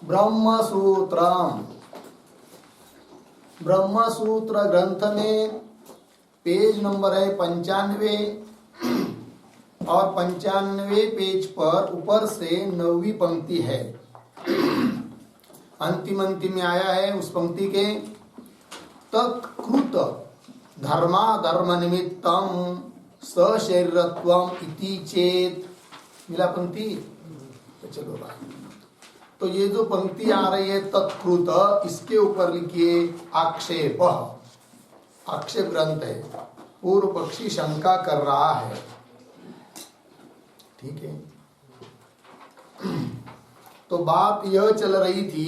ब्रह्मसूत्रम। ब्रह्मसूत्र ग्रंथ में page number है 95 और 95 पेज पर ऊपर से 9वीं पंक्ति है। अंतिम में आया है उस पंक्ति के तत्कृत धर्म निमित्तम सशरीरत्वम इति चेत। मिला पंक्ति? तो चलो भाई, तो ये जो पंक्ति आ रही है तत्कृत, इसके ऊपर लिखिए आक्षेप। आक्षेप ग्रंथ है, पूर्व पक्षी शंका कर रहा है। ठीक है, तो बात यह चल रही थी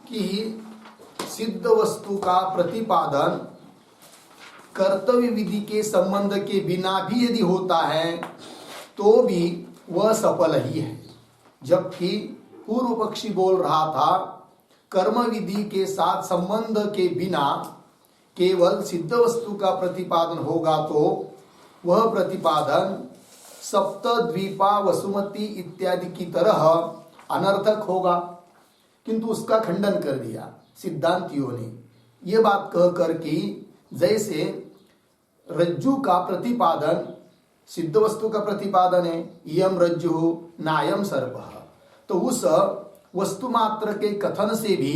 कि सिद्ध वस्तु का प्रतिपादन कर्तव्य विधि के संबंध के बिना भी यदि होता है तो भी वह सफल ही है। जबकि पूर्व पक्षी बोल रहा था कर्म विधि के साथ संबंध के बिना केवल सिद्ध वस्तु का प्रतिपादन होगा तो वह प्रतिपादन सप्त द्वीपा वसुमती इत्यादि की तरह अनर्थक होगा। किंतु उसका खंडन कर दिया सिद्धांतियों ने, ये बात कह कर कि जैसे रज्जु का प्रतिपादन सिद्ध वस्तु का प्रतिपादन है, इयम रज्जु नायम सर्पः, तो उस वस्तु मात्र के कथन से भी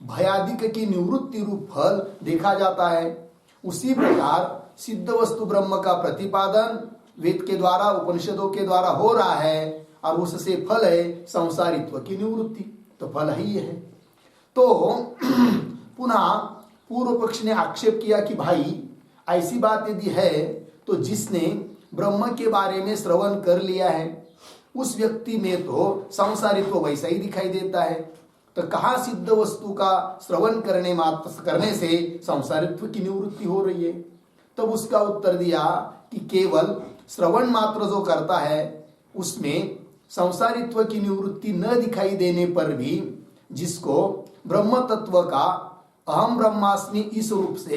भयादिक की निवृत्ति रूप फल देखा जाता है। उसी प्रकार सिद्ध वस्तु ब्रह्म का प्रतिपादन वेद के द्वारा उपनिषदों के द्वारा हो रहा है और उससे फल है संसारित्व की निवृत्ति, तो फल ही है। तो पुनः पूर्व पक्ष ने आक्षेप किया कि भाई ऐसी बात यदि है तो जिसने ब्रह्म के बारे में श्रवण कर लिया है उस व्यक्ति में तो संसारित्व वैसा ही दिखाई देता है, तो कहाँ सिद्ध वस्तु का श्रवण करने से संसारित्व की निवृत्ति हो रही है। तब उसका उत्तर दिया कि केवल श्रवण मात्र जो करता है उसमें संसारित्व की निवृत्ति न दिखाई देने पर भी जिसको ब्रह्म तत्व का अहम ब्रह्मास्मि इस रूप से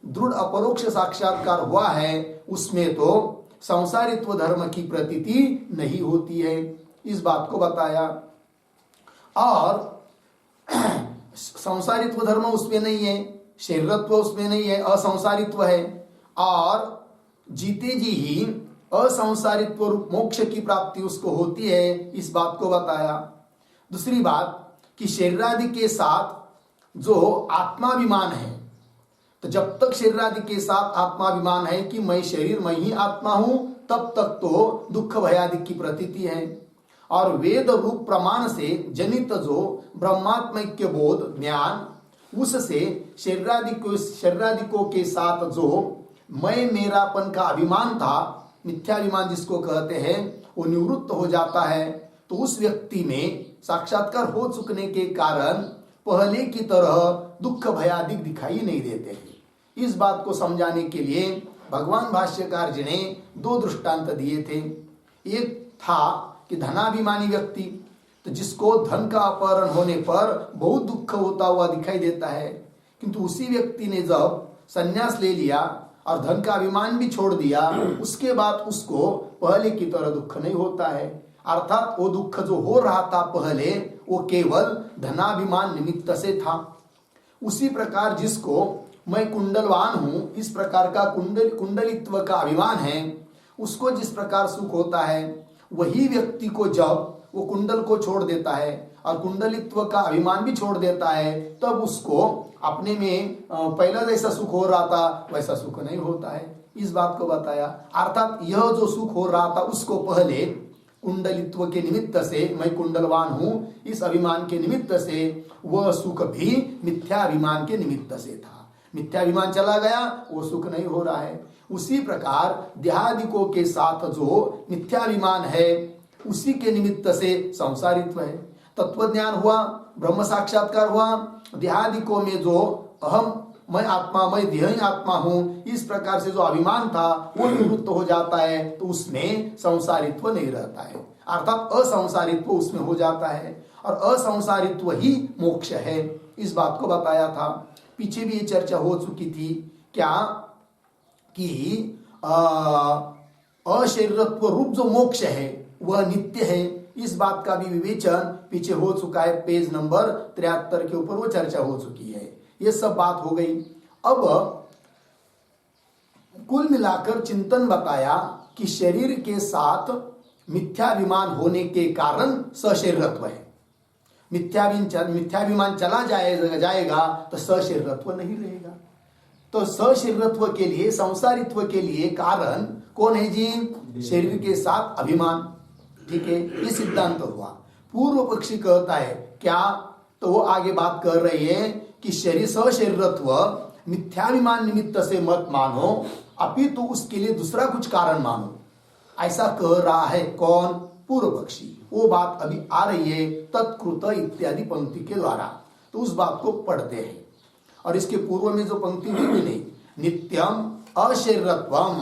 दृढ़ अपरोक्ष साक्षात्कार हुआ है उसमें तो संसारित्व धर्म की प्रतीति नहीं होती है। इस बात को बताया। और संसारित्व धर्म उसमें नहीं है, शरीरत्व उसमें नहीं है, असंसारित्व है। और जीते जी ही असंसारित्व रूप मोक्ष की प्राप्ति उसको होती है, इस बात को बताया। दूसरी बात कि शरीरादि के साथ जो आत्माभिमान है, तो जब तक शरीरादि के साथ आत्माभिमान है कि मैं शरीर मैं ही आत्मा हूं, तब तक तो दुख भयादि की प्रतीति है। और वेद रूप प्रमाण से जनित जो ब्रह्मात्मैक्य बोध ज्ञान, उससे शरीरादिकों के साथ जो मैं मेरापन का अभिमान था, मिथ्याभिमान जिसको कहते हैं, वो निवृत्त हो जाता है। तो उस व्यक्ति में साक्षात्कार हो चुकने के कारण पहले की तरह दुख भयादिक दिखाई नहीं देते हैं। इस बात को समझाने के लिए भगवान भाष्यकार जी ने 2 दृष्टांत दिए थे। एक था कि धनाभिमानी व्यक्ति, तो जिसको धन का अपहरण होने पर बहुत दुख होता हुआ दिखाई देता है, किंतु उसी व्यक्ति ने जब संन्यास ले लिया और धन का अभिमान भी छोड़ दिया, उसके बाद उसको पहले की तरह दुख नहीं होता है। अर्थात वो दुख जो हो रहा था पहले, वो केवल धनाभिमान निमित्त से था। उसी प्रकार जिसको मैं कुंडलवान हूं, इस प्रकार का कुंडलित्व का अभिमान है, उसको जिस प्रकार सुख होता है, वही व्यक्ति को जब वो कुंडल को छोड़ देता है और कुंडलित्व का अभिमान भी छोड़ देता है, तब उसको अपने में पहला जैसा सुख हो रहा था वैसा सुख नहीं होता है। इस बात को बताया। अर्थात यह जो सुख हो रहा था उसको पहले कुंडलित्व के निमित्त से, मैं कुंडलवान हूं, इस अभिमान के निमित्त से वह सुख भी मिथ्याभिमान के निमित्त से था। मिथ्याभिमान चला गया, वो सुख नहीं हो रहा है। उसी प्रकार देहादिकों के साथ जो मिथ्याभिमान है, उसी के निमित्त से संसारित्व है। तत्वज्ञान हुआ, ब्रह्म साक्षात्कार हुआ, देहादिकों में जो अहम मैं आत्मा, मैं देह ही आत्मा हूं, इस प्रकार से जो अभिमान था वो निवृत्त हो जाता है, तो उसमें संसारित्व नहीं रहता है। अर्थात असंसारित्व उसमें हो जाता है और असंसारित्व ही मोक्ष है। इस बात को बताया था। पीछे भी ये चर्चा हो चुकी थी क्या कि अशरीरत्व रूप जो मोक्ष है वह नित्य है, इस बात का भी विवेचन पीछे हो चुका है, पेज नंबर 73 के ऊपर वो चर्चा हो चुकी है। ये सब बात हो गई। अब कुल मिलाकर चिंतन बताया कि शरीर के साथ मिथ्याभिमान होने के कारण सशरीरत्व है। मिथ्याभिमान चला जाएगा तो सशरीरत्व नहीं रहेगा। तो सशरीरत्व के लिए, संसारित्व के लिए कारण कौन है जी? शरीर के साथ अभिमान। ठीक है, ये सिद्धांत हुआ। पूर्व पक्षी कहता है क्या? तो वो आगे बात कर रही है कि शरीर सशरीरत्व मिथ्याभिमान निमित्त से मत मानो, अपितु उसके लिए दूसरा कुछ कारण मानो, ऐसा कह रहा है कौन? पूर्व पक्षी। वो बात अभी आ रही है तत्कृत इत्यादि पंक्ति के द्वारा, तो उस बात को पढ़ते हैं। और इसके पूर्व में जो पंक्ति हुई थी, नहीं, नित्यम अशरीरत्वम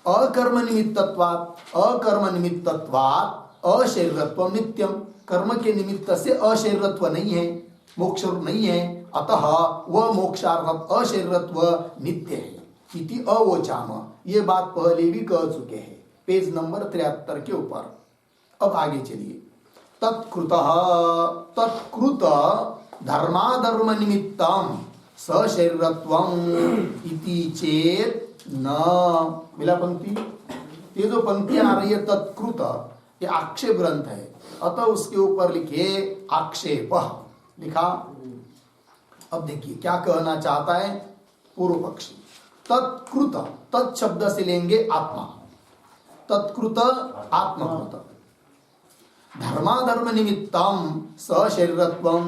अकर्म निमित्तत्वात्, अकर्म निमित्तत्वात् अशरीरत्वम नित्यम। कर्म के निमित्त से अशरीरत्व नहीं है, मोक्ष नहीं है, अतः वह मोक्षार्थक अशरीरत्व नित्य है। इति अवोचाम, ये बात पहले भी कह चुके हैं पेज नंबर 73 के ऊपर। अब आगे चलिए। तत्कृत धर्माधर्म निमित्तम सशरीरत्वम इति चेत न। मिला पंक्ति? ये जो पंक्ति आ रही है तत्कृत, ये आक्षेप ग्रंथ है, अतः उसके ऊपर लिखिए आक्षेप लिखा। अब देखिए क्या कहना चाहता है पूर्व पक्षी। तत्कृत, तत् शब्द से लेंगे आत्मा, तत्कृत आत्मकृत, धर्माधर्म निमित्तम सशरीरत्वम।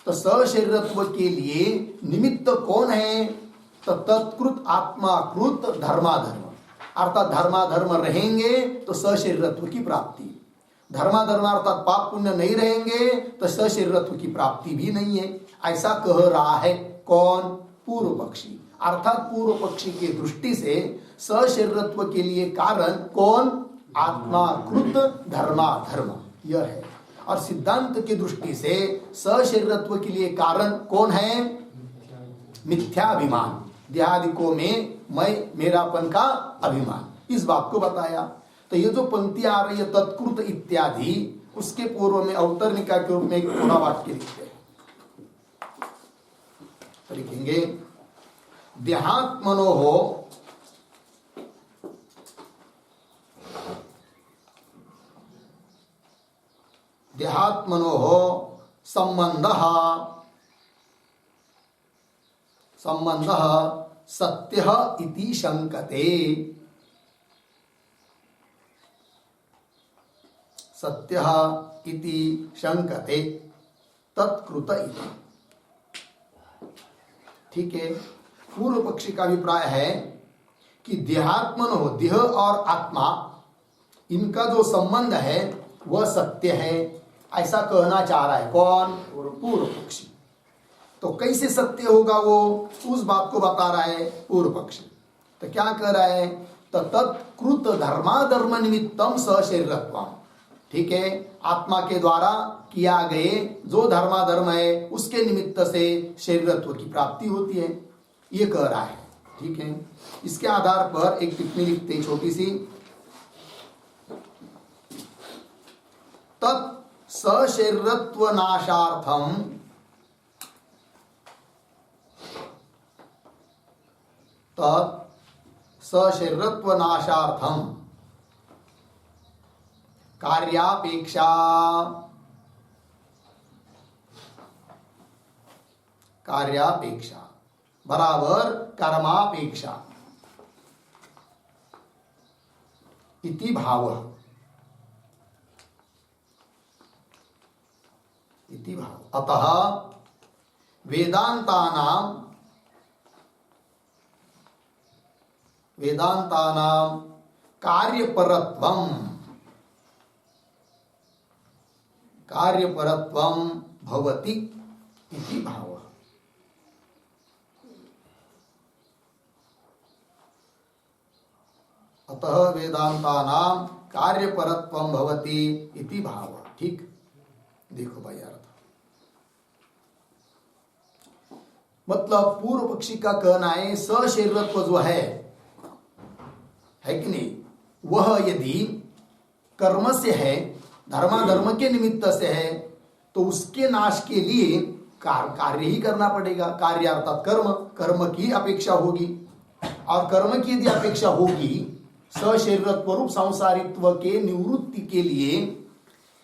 तो सशरीरत्व के लिए निमित्त कौन है? तो तत्कृत आत्माकृत धर्माधर्म, अर्थात धर्माधर्म रहेंगे तो सशरीरत्व की प्राप्ति। धर्माधर्म अर्थात पाप पुण्य नहीं रहेंगे तो सशरीरत्व की प्राप्ति भी नहीं है, ऐसा कह रहा है कौन? पूर्व पक्षी। अर्थात पूर्व पक्षी की दृष्टि से सशरीरत्व के लिए कारण कौन? आत्माकृत धर्माधर्म, यह है। और सिद्धांत की दृष्टि से सशरीरत्व के लिए कारण कौन है? मिथ्याभिमान, देहादिकों में मैं मेरापन का अभिमान, इस बात को बताया। तो ये जो पंक्ति आ रही है तत्कृत इत्यादि, उसके पूर्व में अवतरणिका के रूप में एक थोड़ा वाक्य लिखते हैं। तो लिखेंगे देहात्मनो हो संबंधः सत्यः इति शंकते। सत्यः इति शंकते तत्कृत इति। ठीक है, पूर्व पक्षी का अभिप्राय है कि देहात्मनो, देह और आत्मा, इनका जो संबंध है वह सत्य है, ऐसा कहना चाह रहा है कौन? पूर्व पक्षी। तो कैसे सत्य होगा वो, उस बात को बता रहा है पूर्व पक्षी। तो क्या कह रहा है? तो तत्कृत धर्माधर्म निमित्तम सशरीरत्वम। ठीक है, आत्मा के द्वारा किया गए जो धर्माधर्म है उसके निमित्त से शरीरत्व की प्राप्ति होती है, ये कह रहा है। ठीक है, इसके आधार पर एक टिप्पणी लिखते हैं छोटी सी। तत् सशरीरत्व नाशार्थम सशरीरत्व नाशार्थम कार्यापेक्षा बराबर कर्मापेक्षा इति भाव। अतः वेदांतानां कार्यपरत्वं भवति इति भाव। अतः वेदांतानां कार्यपरत्वं भवति इति भाव। ठीक, देखो भाई अर्थ, मतलब पूर्व पक्षी का कहना है सशरीरत्व जो है कि नहीं, वह यदि कर्म से है, धर्माधर्म के निमित्त से है, तो उसके नाश के लिए कार्य ही करना पड़ेगा। कार्य अर्थात कर्म, कर्म की अपेक्षा होगी। और कर्म की यदि अपेक्षा होगी सशरीरत्व रूप सांसारित्व के निवृत्ति के लिए,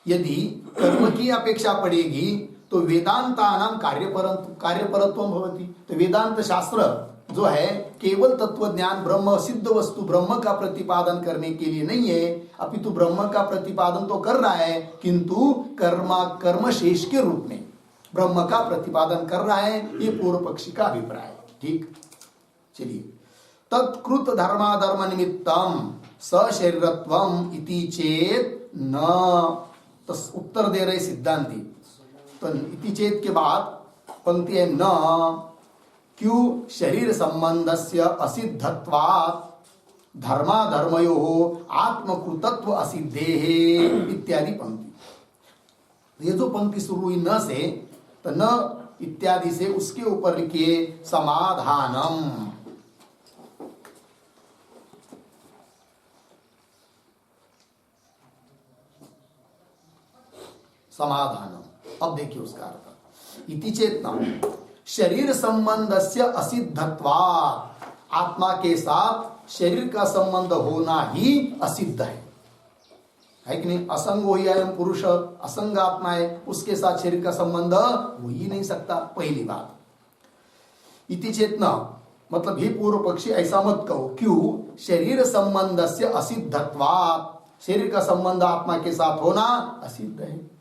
यदि कर्म की अपेक्षा पड़ेगी तो वेदांतानाम कार्यपरत्वम भवति। तो वेदांत शास्त्र जो है केवल तत्व ज्ञान ब्रह्म सिद्ध वस्तु ब्रह्म का प्रतिपादन करने के लिए नहीं है, अपितु ब्रह्म का प्रतिपादन तो कर रहा है किंतु कर्म शेष के रूप में ब्रह्म का प्रतिपादन कर रहा है। ये पूर्व पक्षी का अभिप्राय है। ठीक, चलिए, तत्कृत धर्माधर्म निमित्तम सशरीरत्वम इति चेत न, तो उत्तर दे रहे सिद्धांती। तो इति चेत के बाद पंक्ति है न क्यों शरीर संबंधस्य असिद्धत्वात् धर्माधर्मयोः आत्मकृतत्व असिद्धेः इत्यादि पंक्ति। ये जो पंक्ति शुरू हुई न से, तो न इत्यादि से उसके ऊपर लिखिए समाधानम। समाधानम, अब देखिए उसका अर्थ। इति चेतना शरीर संबंधस्य असिद्धत्वात्, आत्मा के साथ शरीर का संबंध होना ही असिद्ध है कि नहीं? असंगो ही अयम पुरुष, असंग आत्मा है, उसके साथ शरीर का संबंध हो ही नहीं सकता। पहली बात। इति चेतना मतलब ही पूर्व पक्षी ऐसा मत कहो, क्यों? शरीर संबंधस्य असिद्धत्वात्, शरीर का संबंध आत्मा के साथ होना असिद्ध है।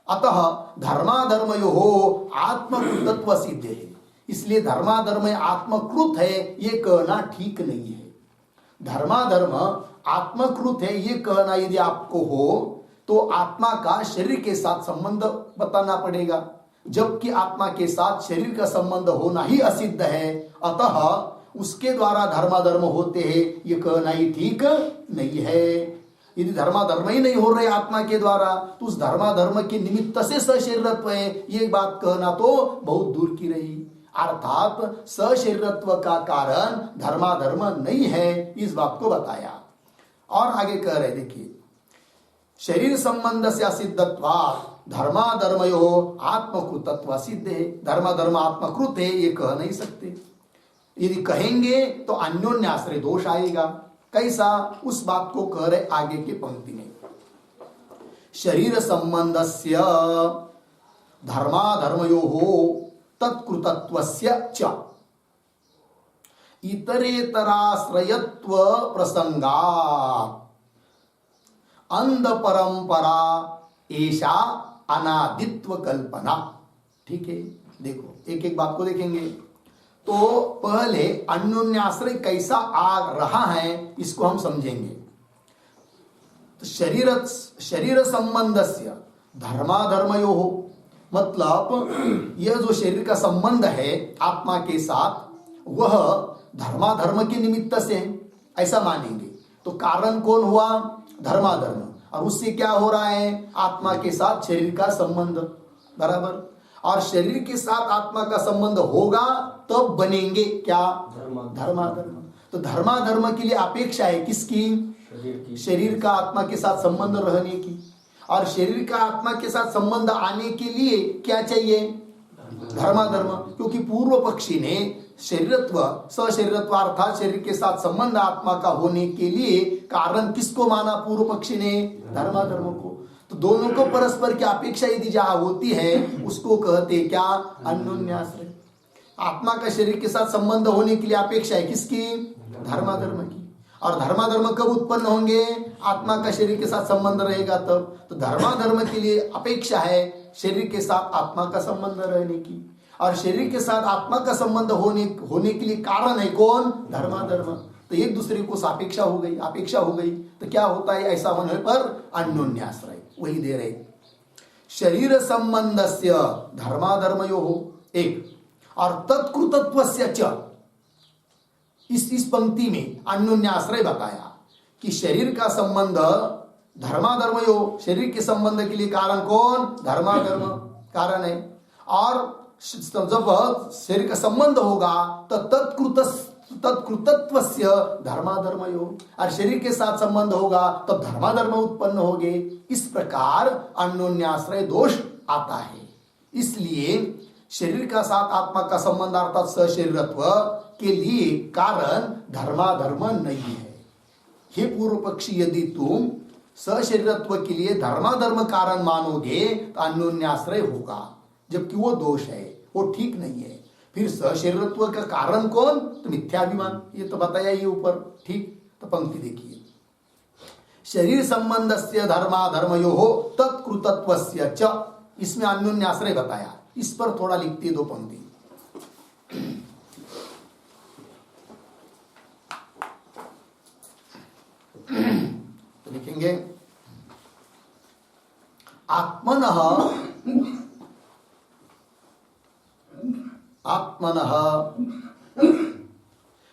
अतः धर्माधर्मयोः आत्मकृतत्व सिद्ध है, इसलिए धर्माधर्म आत्मकृत है ये कहना ठीक नहीं है। धर्माधर्म आत्मकृत है ये कहना यदि आपको हो तो आत्मा का शरीर के साथ संबंध बताना पड़ेगा, जबकि आत्मा के साथ शरीर का संबंध होना ही असिद्ध है। अतः उसके द्वारा धर्माधर्म होते हैं ये कहना ही ठीक नहीं है। यदि धर्माधर्म ही नहीं हो रहे आत्मा के द्वारा तो उस धर्माधर्म के निमित्त से सशरीरत्व है ये बात कहना तो बहुत दूर की रही। अर्थात सशरीरत्व का कारण धर्माधर्म नहीं है, इस बात को बताया। और आगे कह रहे देखिए, शरीर संबंध से असिद्धत्वात् धर्माधर्मयोः आत्मकृतत्व सिद्ध है। धर्माधर्म आत्मकृत है ये कह नहीं सकते। यदि कहेंगे तो अन्योन्याश्रय दोष आएगा। कैसा? उस बात को कह रहे आगे की पंक्ति में। शरीर संबंधस्य धर्माधर्मयोः तत्कृतत्वस्य च इतरेतराश्रयत्व प्रसंगात् अंध परंपरा ऐसा अनादित्व कल्पना। ठीक है, देखो एक एक बात को देखेंगे। तो पहले अन्योन्याश्रय कैसा आ रहा है इसको हम समझेंगे। तो शरीर संबंधस्य धर्माधर्मयोः मतलब यह जो शरीर का संबंध है आत्मा के साथ वह धर्माधर्म के निमित्त से है, ऐसा मानेंगे। तो कारण कौन हुआ? धर्माधर्म। और उससे क्या हो रहा है? आत्मा के साथ शरीर का संबंध, बराबर। और शरीर के साथ आत्मा का संबंध होगा तब तो बनेंगे क्या? धर्माधर्म। तो धर्माधर्म के लिए अपेक्षा है किसकी? शरीर का आत्मा के साथ संबंध रहने की। और शरीर का आत्मा के साथ संबंध आने के लिए क्या चाहिए? धर्माधर्म। क्योंकि पूर्व पक्षी ने शरीरत्व सशरीरत्व अर्थात शरीर के साथ संबंध आत्मा का होने के लिए कारण किसको माना? पूर्व पक्षी ने धर्माधर्म को। तो दोनों को परस्पर की अपेक्षा यदि जहां होती है उसको कहते क्या? अन्योन्याश्रय। आत्मा का शरीर के साथ संबंध होने के लिए अपेक्षा है किसकी? धर्माधर्म की। और धर्माधर्म कब उत्पन्न होंगे? आत्मा का शरीर के साथ संबंध रहेगा तब। तो धर्माधर्म के लिए अपेक्षा है शरीर के साथ आत्मा का संबंध रहने की। और शरीर के साथ आत्मा का संबंध होने के लिए कारण है कौन? धर्माधर्म। तो एक दूसरे को सापेक्षा हो गई, अपेक्षा हो गई। तो क्या होता है? ऐसा होने पर अन्योन्याश्रय वही दे रहे। शरीर संबंधस्य धर्माधर्मयोः एक और तत्कृतत्वस्य च, इस पंक्ति में अन्योन्याश्रय बताया कि शरीर का संबंध धर्माधर्मयोः, शरीर के संबंध के लिए कारण कौन? धर्माधर्म कारण है। और जब शरीर का संबंध होगा तो तत्कृतत्वस्य धर्माधर्मयो, और शरीर के साथ संबंध होगा तब धर्माधर्म उत्पन्न होंगे। इस प्रकार अन्योन्याश्रय दोष आता है। इसलिए शरीर का साथ आत्मा का संबंध अर्थात सशरीरत्व के लिए कारण धर्माधर्म नहीं है। हे पूर्व पक्षी, यदि तुम सशरीरत्व के लिए धर्माधर्म कारण मानोगे तो अन्योन्याश्रय होगा, जबकि वो दोष है, वो ठीक नहीं है। फिर सशरीरत्व का कारण कौन? तो मिथ्याभिमान, ये तो बताया ही ऊपर। ठीक, तो पंक्ति देखिए, शरीर संबंधस्य धर्माधर्मयोः तत्कृतत्वस्य च, इसमें अन्योन्याश्रय बताया। इस पर थोड़ा लिखते दो पंक्ति। तो लिखेंगे आत्मनः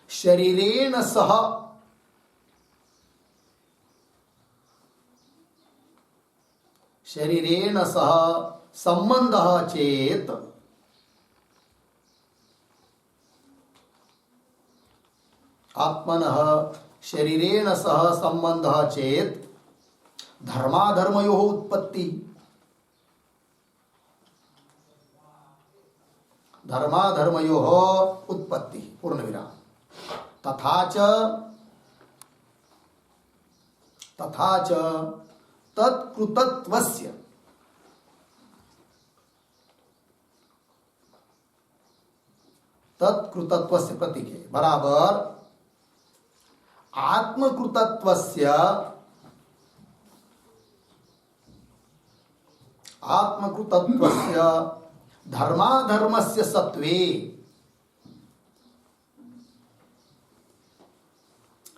शरीरेण सह संबंधः चेत आत्मनः शरीरेण सह संबंधः चेत धर्माधर्मयोः उत्पत्ति, धर्माधर्मयोः उत्पत्ति पूर्ण विराम। तथा च तत्कृतत्वस्य प्रतीक है बराबर आत्मकृतत्वस्य धर्माधर्मस्य सत्वे,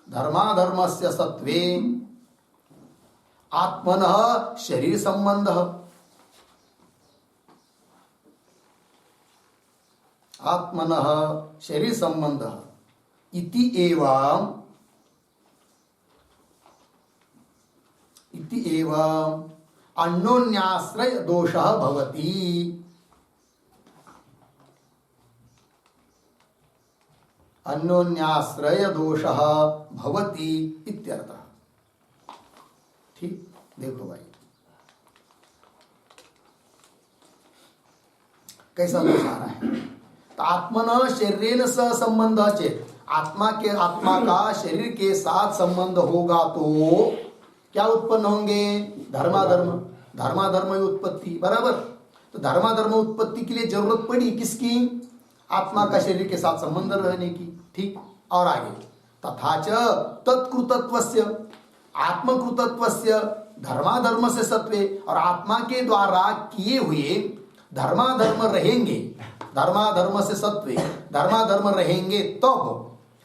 धर्माधर्मस्य सत्वे आत्मनः शरीर संबंधः, आत्मनः शरीर संबंधः इति एवं अन्योन्याश्रय दोषः भवति, अन्योन्याश्रय दोषः भवति इत्यर्थः। ठीक, देखो भाई कैसा दोष आ रहा है। तो आत्मन शरीरेण सह संबंध चेत, आत्मा का शरीर के साथ संबंध होगा तो क्या उत्पन्न होंगे? धर्माधर्म, धर्माधर्म उत्पत्ति बराबर। तो धर्माधर्म उत्पत्ति के लिए जरूरत पड़ी किसकी? आत्मा का शरीर के साथ संबंध रहने की। ठीक, और आगे तथा च तत्कृतत्वस्य, आत्मकृतत्वस्य धर्माधर्म से सत्वे, और आत्मा के द्वारा किए हुए धर्माधर्म रहेंगे, धर्माधर्म से सत्वे धर्माधर्म रहेंगे तब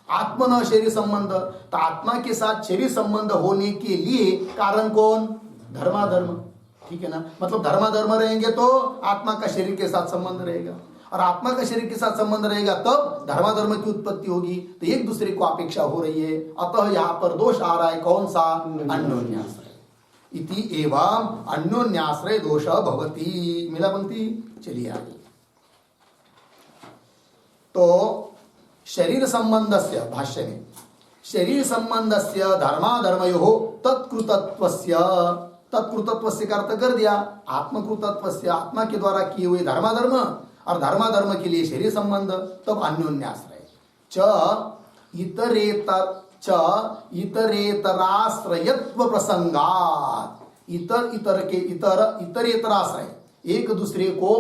आत्मन शरीर संबंध, तो आत्मा के साथ शरीर संबंध होने के लिए कारण कौन? धर्माधर्म। ठीक है ना, मतलब धर्माधर्म रहेंगे तो आत्मा का शरीर के साथ संबंध रहेगा, और आत्मा का शरीर के साथ संबंध रहेगा तब धर्माधर्म की उत्पत्ति होगी। तो एक दूसरे को अपेक्षा हो रही है, अतः यहाँ पर दोष आ रहा है कौन सा? अन्योन्याश्रय। इति एवं अन्योन्याश्रय दोष भवति। मिला पंक्ति? चलिए आगे। तो शरीर संबंधस्य, भाष्य में शरीर संबंधस्य धर्माधर्मयोः तत्कृतत्वस्य, तत्कृतत्वस्य का अर्थ कर दिया आत्मकृतत्वस्य, आत्मा के द्वारा किए हुए धर्माधर्म और धर्माधर्म के लिए शरीर संबंध, तब अन्योन्याश्रय। इतरेतराश्रयत्व प्रसंगात, इतरेतराश्रय एक दूसरे को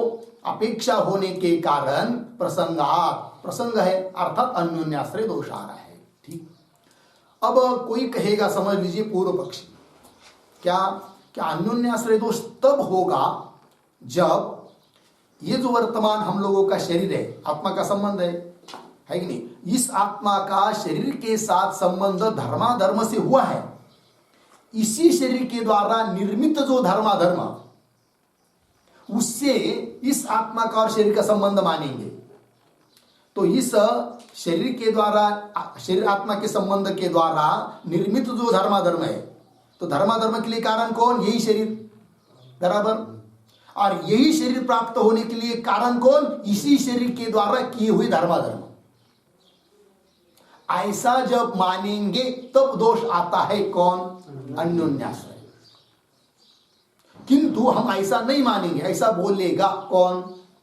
अपेक्षा होने के कारण प्रसंगात, प्रसंग है अर्थात अन्योन्याश्रय दोष आ रहा है। ठीक, अब कोई कहेगा, समझ लीजिए पूर्व पक्षी, क्या अन्योन्याश्रय दोष तब होगा जब ये जो वर्तमान हम लोगों का शरीर है, आत्मा का संबंध है कि नहीं, इस आत्मा का शरीर के साथ संबंध धर्माधर्म से हुआ है। इसी शरीर के द्वारा निर्मित जो धर्माधर्म, उससे इस आत्मा का और शरीर का संबंध मानेंगे। तो इस शरीर के द्वारा, शरीर आत्मा के संबंध के द्वारा निर्मित जो धर्माधर्म है, तो धर्माधर्म के लिए कारण कौन? यही शरीर बराबर। और यही शरीर प्राप्त होने के लिए कारण कौन? इसी शरीर के द्वारा किए हुए धर्माधर्म। ऐसा जब मानेंगे तब दोष आता है कौन? अन्योन्याश्रय। किंतु हम ऐसा नहीं मानेंगे, ऐसा बोलेगा कौन?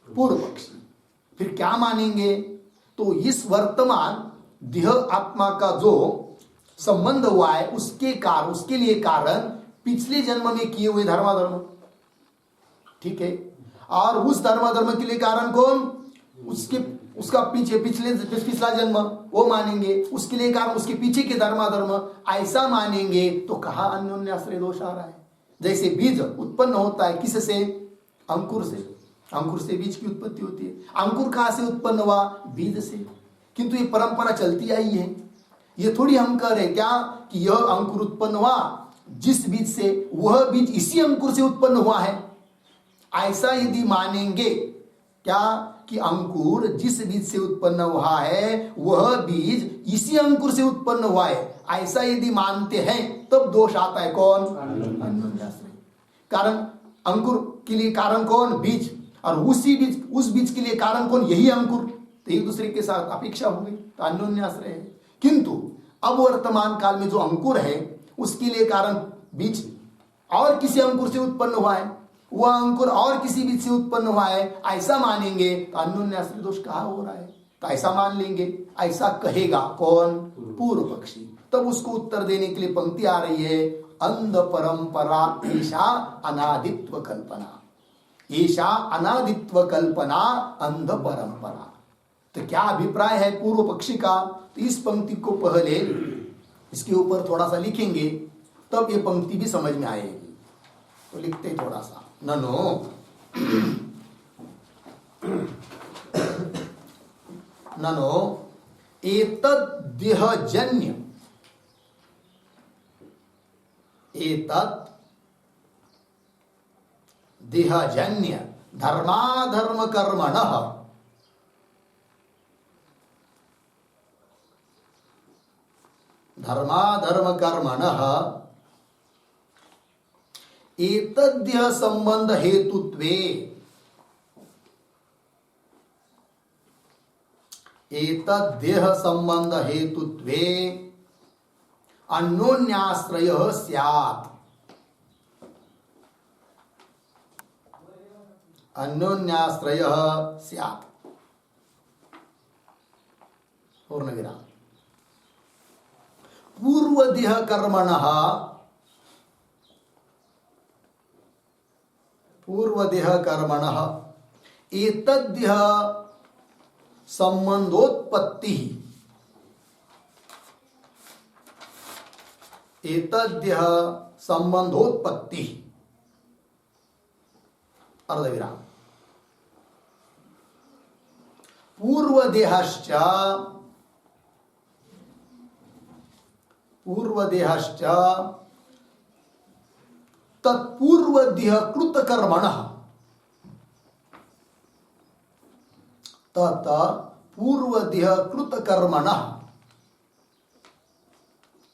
पूर्व पक्षी। फिर क्या मानेंगे? तो इस वर्तमान देह आत्मा का जो संबंध हुआ है उसके लिए कारण पिछले जन्म में किए हुए धर्माधर्म, ठीक है। और उस धर्माधर्म के लिए कारण कौन? उसका पिछला जन्म, वो मानेंगे। उसके लिए कारण उसके पीछे के धर्माधर्म, ऐसा मानेंगे तो कहा अन्योन्याश्रय दोष आ रहा है। जैसे बीज उत्पन्न होता है किससे? अंकुर से। अंकुर से बीज की उत्पत्ति होती है। अंकुर कहां से उत्पन्न हुआ? बीज से। किंतु ये परंपरा चलती आई है। ये थोड़ी हम कह रहे क्या कि यह अंकुर उत्पन्न हुआ जिस बीज से, वह बीज इसी अंकुर से उत्पन्न हुआ है। ऐसा यदि मानेंगे क्या कि अंकुर जिस बीज से उत्पन्न हुआ है वह बीज इसी अंकुर से उत्पन्न हुआ है, ऐसा यदि मानते हैं तब दोष आता है कौन? अन्योन्याश्रय। कारण अंकुर के लिए कारण कौन? बीज। और उस बीज के लिए कारण कौन? यही अंकुर। तो एक दूसरे के साथ अपेक्षा हो गई, तो अन्योन्याश्रय है। किंतु अब वर्तमान काल में जो अंकुर है उसके लिए कारण बीज और किसी अंकुर से उत्पन्न हुआ है, वह अंकुर और किसी बीज से उत्पन्न हुआ है, ऐसा मानेंगे तो अन्योन्याश्रय दोष कहाँ हो रहा है? तो ऐसा मान लेंगे। ऐसा कहेगा कौन? पूर्व पक्षी। तब उसको उत्तर देने के लिए पंक्ति आ रही है, अंध परंपरा ईशा अनादित्व कल्पना। ईशा अनादित्व कल्पना अंध परंपरा। तो क्या अभिप्राय है पूर्व पक्षी का? तो इस पंक्ति को पहले इसके ऊपर थोड़ा सा लिखेंगे, तब ये पंक्ति भी समझ में आएगी। तो लिखते थोड़ा सा, ननो एतद्देहजन्य देहजन्य धर्माधर्म कर्मणः एतद्देह संबंध हेतुत्वे अन्योन्याश्रयः स्यात्। पूर्ण विराम। पूर्वदेह कर्मणः एतद्देह संबंधोत्पत्ति अर्धविराम। पूर्वदेहश्च तत्पूर्वदेह कृतकर्मणः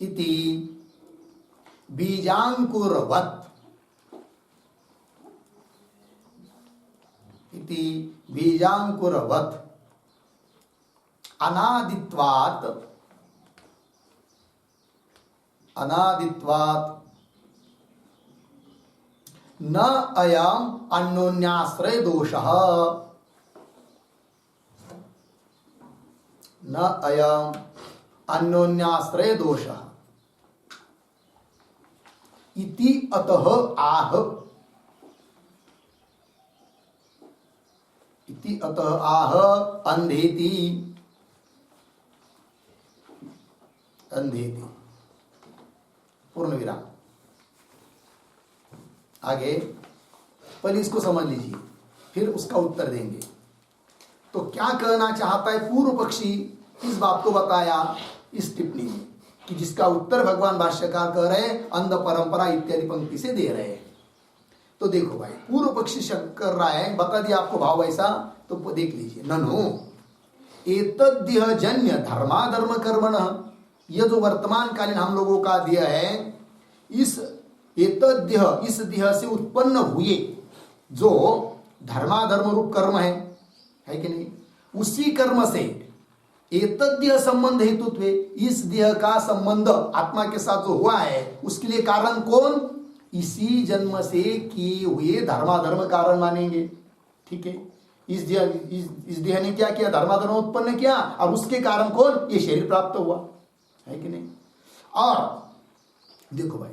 इति बीजांकुरवत् अनादित्वात् न अयम् अन्योन्याश्रय दोषः। इति अतः आह अंधेति। पूर्ण विराम। आगे पहले इसको समझ लीजिए, फिर उसका उत्तर देंगे। तो क्या कहना चाहता है पूर्व पक्षी, इस बात को बताया इस टिप्पणी में, कि जिसका उत्तर भगवान भाष्यकार कह रहे हैं अंध परंपरा इत्यादि पंक्ति से दे रहे हैं। तो देखो भाई, पूर्व पक्षी शक कर रहा है, बता दिया आपको भाव ऐसा, तो देख लीजिए। ननु एतद्देहजन्य धर्माधर्म कर्मणः, यह जो वर्तमान कालीन हम लोगों का देह है, इस एतद्देह, इस देह से उत्पन्न हुए जो धर्माधर्म रूप कर्म है कि नहीं, उसी कर्म से एतद्देह संबंध हेतुत्व, इस देह का संबंध आत्मा के साथ जो हुआ है उसके लिए कारण कौन? इसी जन्म से किए हुए धर्माधर्म कारण मानेंगे। ठीक है, इस देह ने क्या किया? धर्माधर्म उत्पन्न किया, और उसके कारण कौन? ये शरीर प्राप्त हुआ है कि नहीं? और देखो भाई,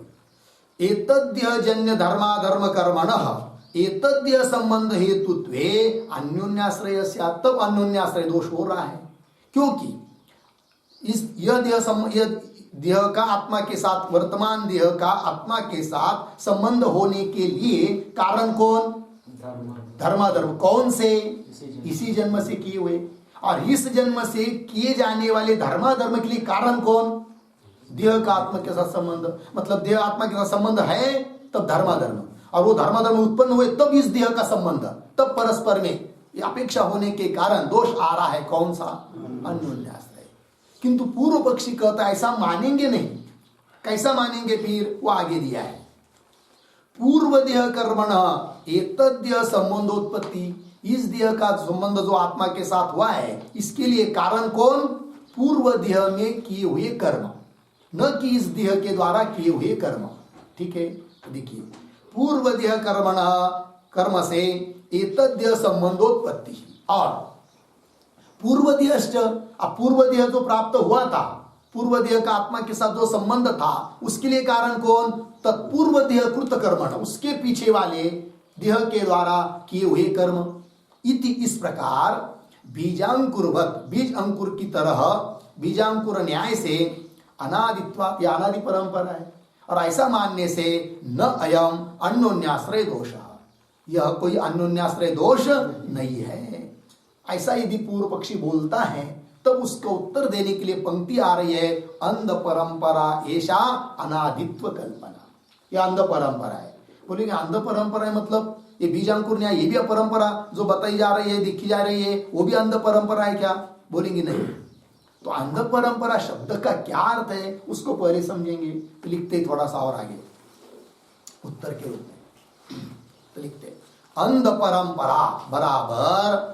एतद्देह जन्य धर्माधर्म कर्मणः एतद्देह संबंध हेतुत्वे अन्योन्याश्रय से, तब अन्योन्याश्रय दोष हो रहा है, क्योंकि यह देह का आत्मा के साथ, वर्तमान देह का आत्मा के साथ संबंध होने के लिए कारण कौन? धर्माधर्म। कौन से? इसी जन्म से किए हुए। और इस जन्म से किए जाने वाले धर्माधर्म के लिए कारण कौन? देह का आत्मा के साथ संबंध। मतलब देह आत्मा के साथ संबंध है तब धर्माधर्म, और वो धर्माधर्म उत्पन्न हुए तब इस देह का संबंध, तब परस्पर में अपेक्षा होने के कारण दोष आ रहा है। कौन सा? अन्योन्याश्रय। किंतु पूर्व पक्षी कहता है ऐसा मानेंगे नहीं। कैसा मानेंगे? फिर वो आगे दिया है, पूर्व देह कर्मण एतद्देह संबंधोत्पत्ति, इस देह का संबंध जो आत्मा के साथ हुआ है इसके लिए कारण कौन? पूर्व देह में किए हुए कर्म, न कि इस देह के द्वारा किए हुए कर्म। ठीक है, देखिए, पूर्व देह कर्मण, कर्म से एतद्देह संबंधोत्पत्ति, और पूर्व देह जो प्राप्त हुआ था, पूर्व देह का आत्मा के साथ जो संबंध था उसके लिए कारण कौन? तत्पूर्व देह कृत कर्मण, उसके पीछे वाले देह के द्वारा किए हुए कर्म। इति, इस प्रकार बीजांकुरवत, बीज अंकुर की तरह, बीजांकुर न्याय से अनादित्वा, या अनादि परंपरा है, और ऐसा मानने से न अयम अन्योन्याश्रय दोष, यह कोई अन्योन्याश्रय दोष नहीं है। ऐसा यदि पूर्व पक्षी बोलता है तब उसको उत्तर देने के लिए पंक्ति आ रही है, अंध परंपरा ऐसा अनादित्व कल्पना। यह अंध परंपरा है। बोलेंगे अंध परंपरा है मतलब ये बीजांकुर न्याय, ये भी अपरंपरा जो बताई जा रही है, दिखी जा रही है, वो भी अंध परंपरा है क्या? बोलेंगे नहीं। तो अंध परंपरा शब्द का क्या अर्थ है उसको पहले समझेंगे। तो लिखते थोड़ा सा और आगे उत्तर के रूप में, तो लिखते अंध परंपरा बराबर,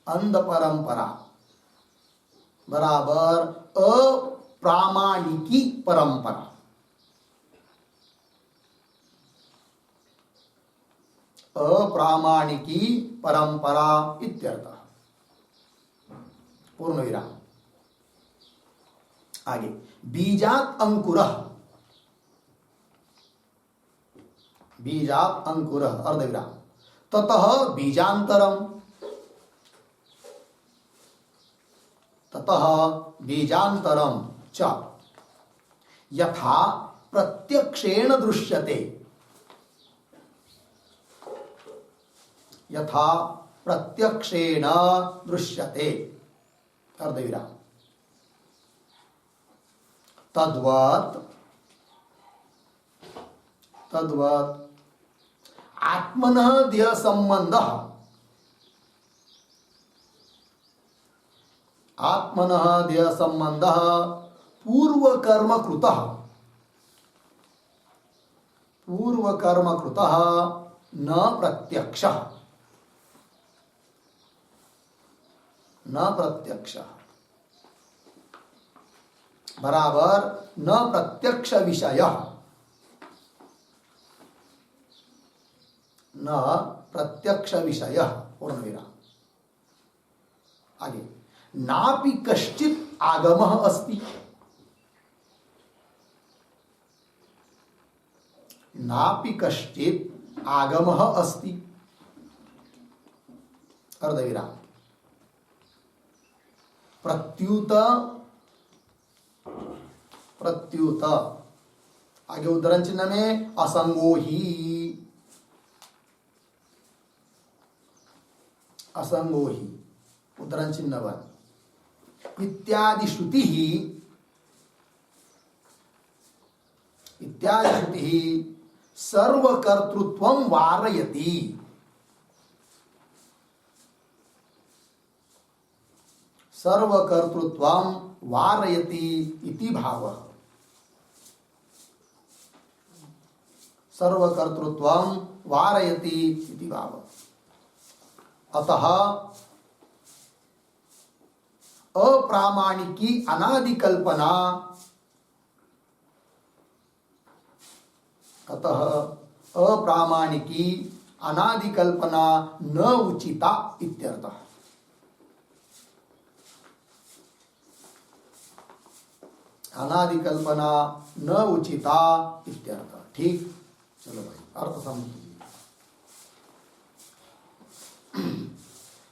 अंध परंपरा बराबर अप्रामाणिकी परंपरा। अप्रामाणिकी परंपरा इत्यर्थ। पूर्ण विराम। आगे, बीजात अंकुरः, बीजात अंकुरः अर्धविराम, ततः बीजांतरम, ततः बीजांतरम च यथा प्रत्यक्षेण दृश्यते, यथा प्रत्यक्षेण दृश्यते अर्धविराम, तद्वत्, तद्वत् आत्मनः देह संबंधः, आत्मनः देह संबंधः पूर्व कर्म कृतः, पूर्व कर्म कृतः न प्रत्यक्षः, न प्रत्यक्ष बराबर न प्रत्यक्ष विषय, न प्रत्यक्ष विषय। पूर्ण विराम। आगे, नापि कश्चित् आगमः अस्ति, नापि कश्चित् आगमः अस्ति अर्धविराम, प्रत्युत, प्रत्युत। आगे उद्धरण चिन्ह में असंगो ही, असंगो ही उद्धरण चिन्ह वन, इत्यादि श्रुति ही, इत्यादि श्रुति ही सर्वकर्तृत्वं वारयति, सर्वकर्तृत्वं वारयति इति भावः, सर्वकर्तृत्वं वारयति इति भावः। अतः अप्रामाणिकी अनादि कल्पना, अतः अप्रामाणिकी अनादि कल्पना न उचिता इत्यर्थः। अनादि कल्पना न उचिता इत्यर्थः। ठीक, चलो भाई अर्थ समझ लीजिए।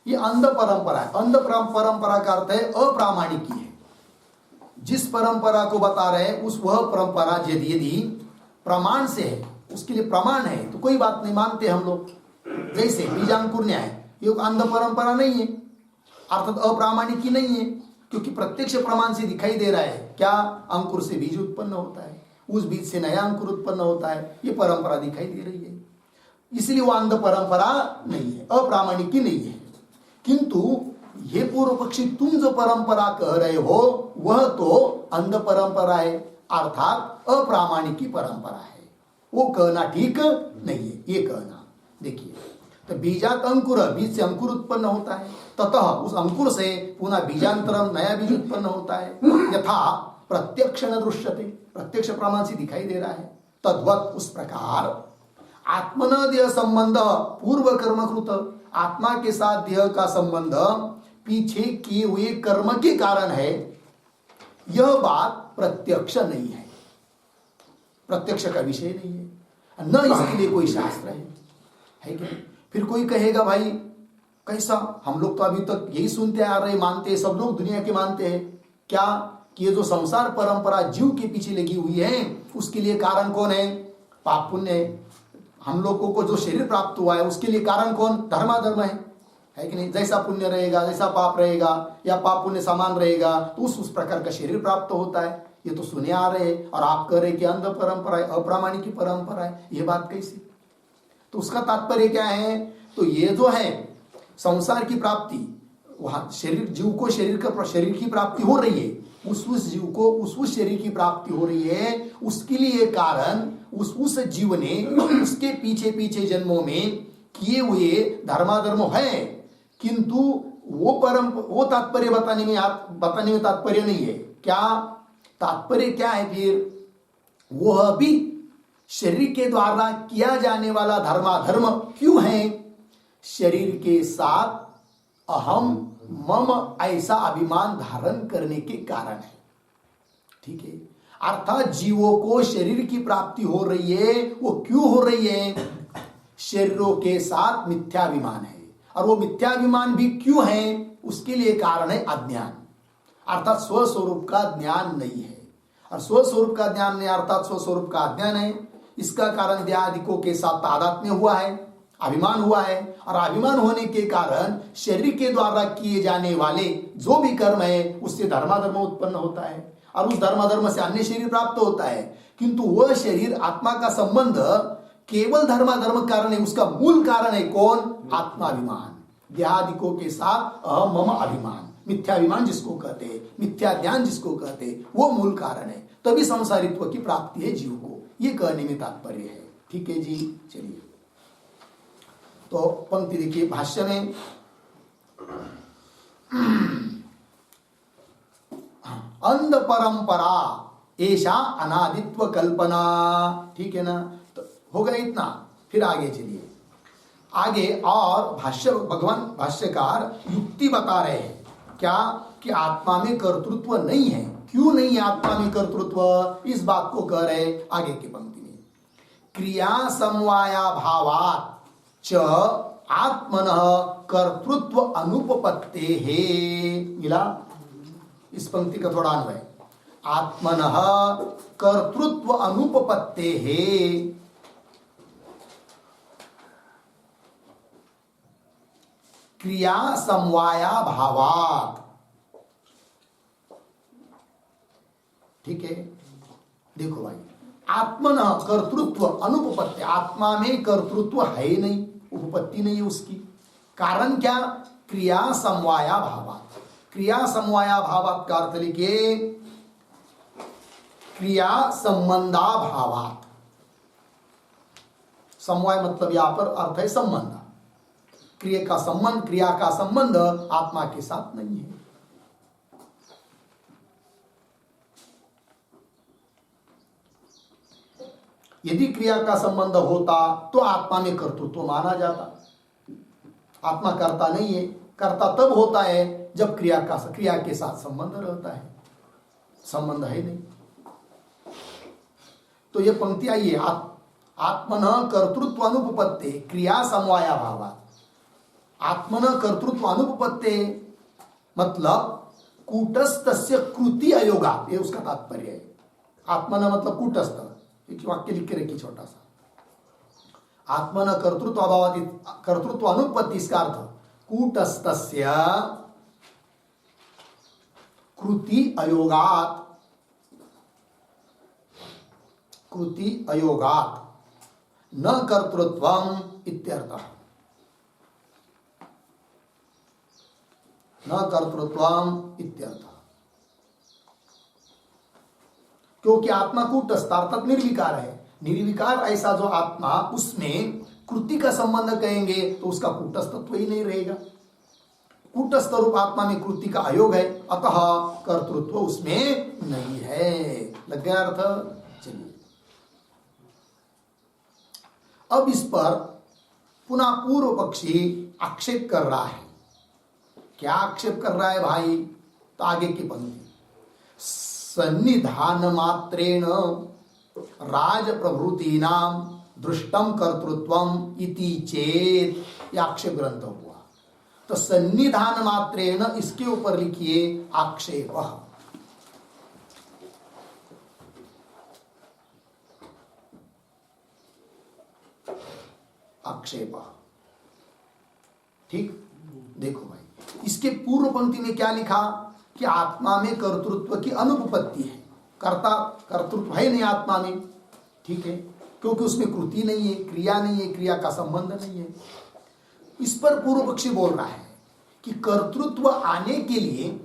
ये अंध परंपरा है। अंध परंपरा का अर्थ है अप्रामाणिकी है। जिस परंपरा को बता रहे हैं उस वह परंपरा यदि प्रमाण से है, उसके लिए प्रमाण है तो कोई बात नहीं, मानते हम लोग। जैसे बीजांकुर न्याय, ये अंध परंपरा नहीं है, अर्थात अप्रामाणिकी नहीं है, क्योंकि प्रत्यक्ष प्रमाण से दिखाई दे रहा है क्या, अंकुर से बीज उत्पन्न होता है, उस बीज से नया अंकुर उत्पन्न होता है, ये परंपरा दिखाई दे रही है, इसलिए वो अंध परंपरा नहीं है, अप्रामाणिकी नहीं है। किंतु ये पूर्व पक्षी तुम जो परंपरा कह रहे हो वह तो अंध परंपरा है, अर्थात अप्रामाणिकी परंपरा है, वो कहना ठीक नहीं है। ये कहना देखिए, तो बीजात अंकुर, बीज से अंकुर उत्पन्न होता है, ततः उस अंकुर से पुनः बीजांतरम नया बीज उत्पन्न होता है, यथा प्रत्यक्ष न दृश्यते, प्रत्यक्ष प्रमाण से दिखाई दे रहा है, तद्वत उस प्रकार आत्मन देह संबंध पूर्व कर्मकृत, आत्मा के साथ देह का संबंध पीछे किए हुए कर्म के कारण है, यह बात प्रत्यक्ष नहीं है, प्रत्यक्ष का विषय नहीं है, न इसके लिए कोई शास्त्र है कि नहीं। फिर कोई कहेगा भाई कैसा, हम लोग तो अभी तक यही सुनते आ रहे, मानते हैं, सब लोग दुनिया के मानते हैं क्या, कि ये जो संसार परंपरा जीव के पीछे लगी हुई है उसके लिए कारण कौन है, पाप पुण्य। हम लोगों को जो शरीर प्राप्त हुआ है उसके लिए कारण कौन, धर्माधर्म है कि नहीं। जैसा पुण्य रहेगा, जैसा पाप रहेगा, या पाप पुण्य समान रहेगा तो उस प्रकार का शरीर प्राप्त होता है। ये तो सुने आ रहे हैं, और आप कह रहे कि अंध परंपरा है, अप्रामाणिक परंपरा है, ये बात कैसी। तो उसका तात्पर्य क्या है, तो ये जो है संसार की प्राप्ति, वहां शरीर, जीव को शरीर की प्राप्ति हो रही है, उस जीव को उस शरीर की प्राप्ति हो रही है, उसके लिए कारण उस जीव ने उसके पीछे जन्मों में किए हुए धर्माधर्म है, किंतु वो तात्पर्य बताने में तात्पर्य नहीं है। क्या तात्पर्य क्या है फिर, वह भी शरीर के द्वारा किया जाने वाला धर्माधर्म क्यों है, शरीर के साथ अहम मम ऐसा अभिमान धारण करने के कारण है। ठीक है, अर्थात जीवों को शरीर की प्राप्ति हो रही है, वो क्यों हो रही है, शरीरों के साथ मिथ्याभिमान है, और वो मिथ्याभिमान भी क्यों है, उसके लिए कारण है अज्ञान, अर्थात स्वस्वरूप का ज्ञान नहीं है। और स्वस्वरूप का ज्ञान नहीं अर्थात स्वस्वरूप का अज्ञान है, इसका कारण देहादिकों के साथ तादात्म्य हुआ है, अभिमान हुआ है, और अभिमान होने के कारण शरीर के द्वारा किए जाने वाले जो भी कर्म है उससे धर्माधर्म उत्पन्न होता है, और उस धर्माधर्म से अन्य शरीर प्राप्त होता है, किंतु वह शरीर आत्मा का संबंध केवल धर्माधर्म कारण है, उसका मूल कारण है कौन, आत्माभिमान, देहादिकों के साथ अहम मम अभिमान, मिथ्याभिमान जिसको कहते हैं, मिथ्या ज्ञान जिसको कहते हैं, वो मूल कारण है, तभी संसारित्व की प्राप्ति है जीव को, ये कहने में तात्पर्य है। ठीक है जी, चलिए तो पंक्ति देखिए भाष्य में, अंध परंपरा ऐसा अनादित्व कल्पना। ठीक है ना, तो हो गया इतना, फिर आगे चलिए। आगे और भगवान भाष्यकार युक्ति बता रहे हैं क्या, कि आत्मा में कर्तृत्व नहीं है। क्यों नहीं है आत्मा में कर्तृत्व, इस बात को कह रहे आगे की पंक्ति में, क्रिया समवाया भावात च आत्मनः कर्तृत्व अनुपपत्ते है। मिला इस पंक्ति का थोड़ा अन्वय, आत्मनः कर्तृत्व अनुपपत्ते है, क्रिया समवाया भावात। ठीक है, देखो भाई, आत्मन कर्तृत्व अनुपपत्ति, आत्मा में कर्तृत्व है ही नहीं, उपपत्ति नहीं है उसकी। कारण क्या, क्रिया समवाया भावात। क्रिया समवाया भावात का अर्थ लिखिए, क्रिया संबंधा भावात। समवाय मतलब यहां पर अर्थ है संबंध, क्रिया का संबंध आत्मा के साथ नहीं है। यदि क्रिया का संबंध होता तो आत्मा में कर्तृत्व माना जाता। आत्मा करता नहीं है, करता तब होता है जब क्रिया के साथ संबंध रहता है, संबंध है नहीं। तो ये पंक्ति आई है, आत्मन कर्तृत्व अनुपपत्ते क्रिया समवाया भावात्। आत्मन कर्तृत्व अनुपपत्ते मतलब कूटस्थस्य कृति अयोगा, ये उसका तात्पर्य है। आत्मन मतलब कूटस्थ, एक वाक्य लिख के रखिए छोटा सा। आत्मन कर्तृत्व अभावात्, कर्तृत्व अनुपपत्ति, इसका अर्थ कूटस्थस्य कृति अयोगात्, कृति अयोगात् न कर्तृत्वम् इत्यर्थः। न कर्तृत्वम् इत्यर्थः, क्योंकि आत्मा कूटस्थ अर्थात निर्विकार है। निर्विकार ऐसा जो आत्मा, उसमें कृति का संबंध कहेंगे तो उसका कूटस्थत्व ही नहीं रहेगा। कूटस्थ रूप आत्मा में कृति का अयोग है, अतः कर्तृत्व उसमें नहीं है। लग गया अर्थ? चलिए, अब इस पर पुनः पूर्व पक्षी आक्षेप कर रहा है। क्या आक्षेप कर रहा है भाई? तो आगे की पंक्ति, सन्निधान मात्रेण राज प्रभृतीनाम दृष्टम कर्तृत्वम इति चेत, यह आक्षेप ग्रंथ हुआ। तो सन्निधान मात्रेण, इसके ऊपर लिखिए आक्षेप। आक्षेप, ठीक। देखो भाई, इसके पूर्व पंक्ति में क्या लिखा कि आत्मा में कर्तृत्व की अनुपपत्ति है, कर्तृत्व है नहीं आत्मा में, ठीक है, क्योंकि उसमें कृति नहीं है, क्रिया नहीं है, क्रिया का संबंध नहीं है। इस पर पूर्व पक्षी बोल रहा है कि कर्तृत्व आने के लिए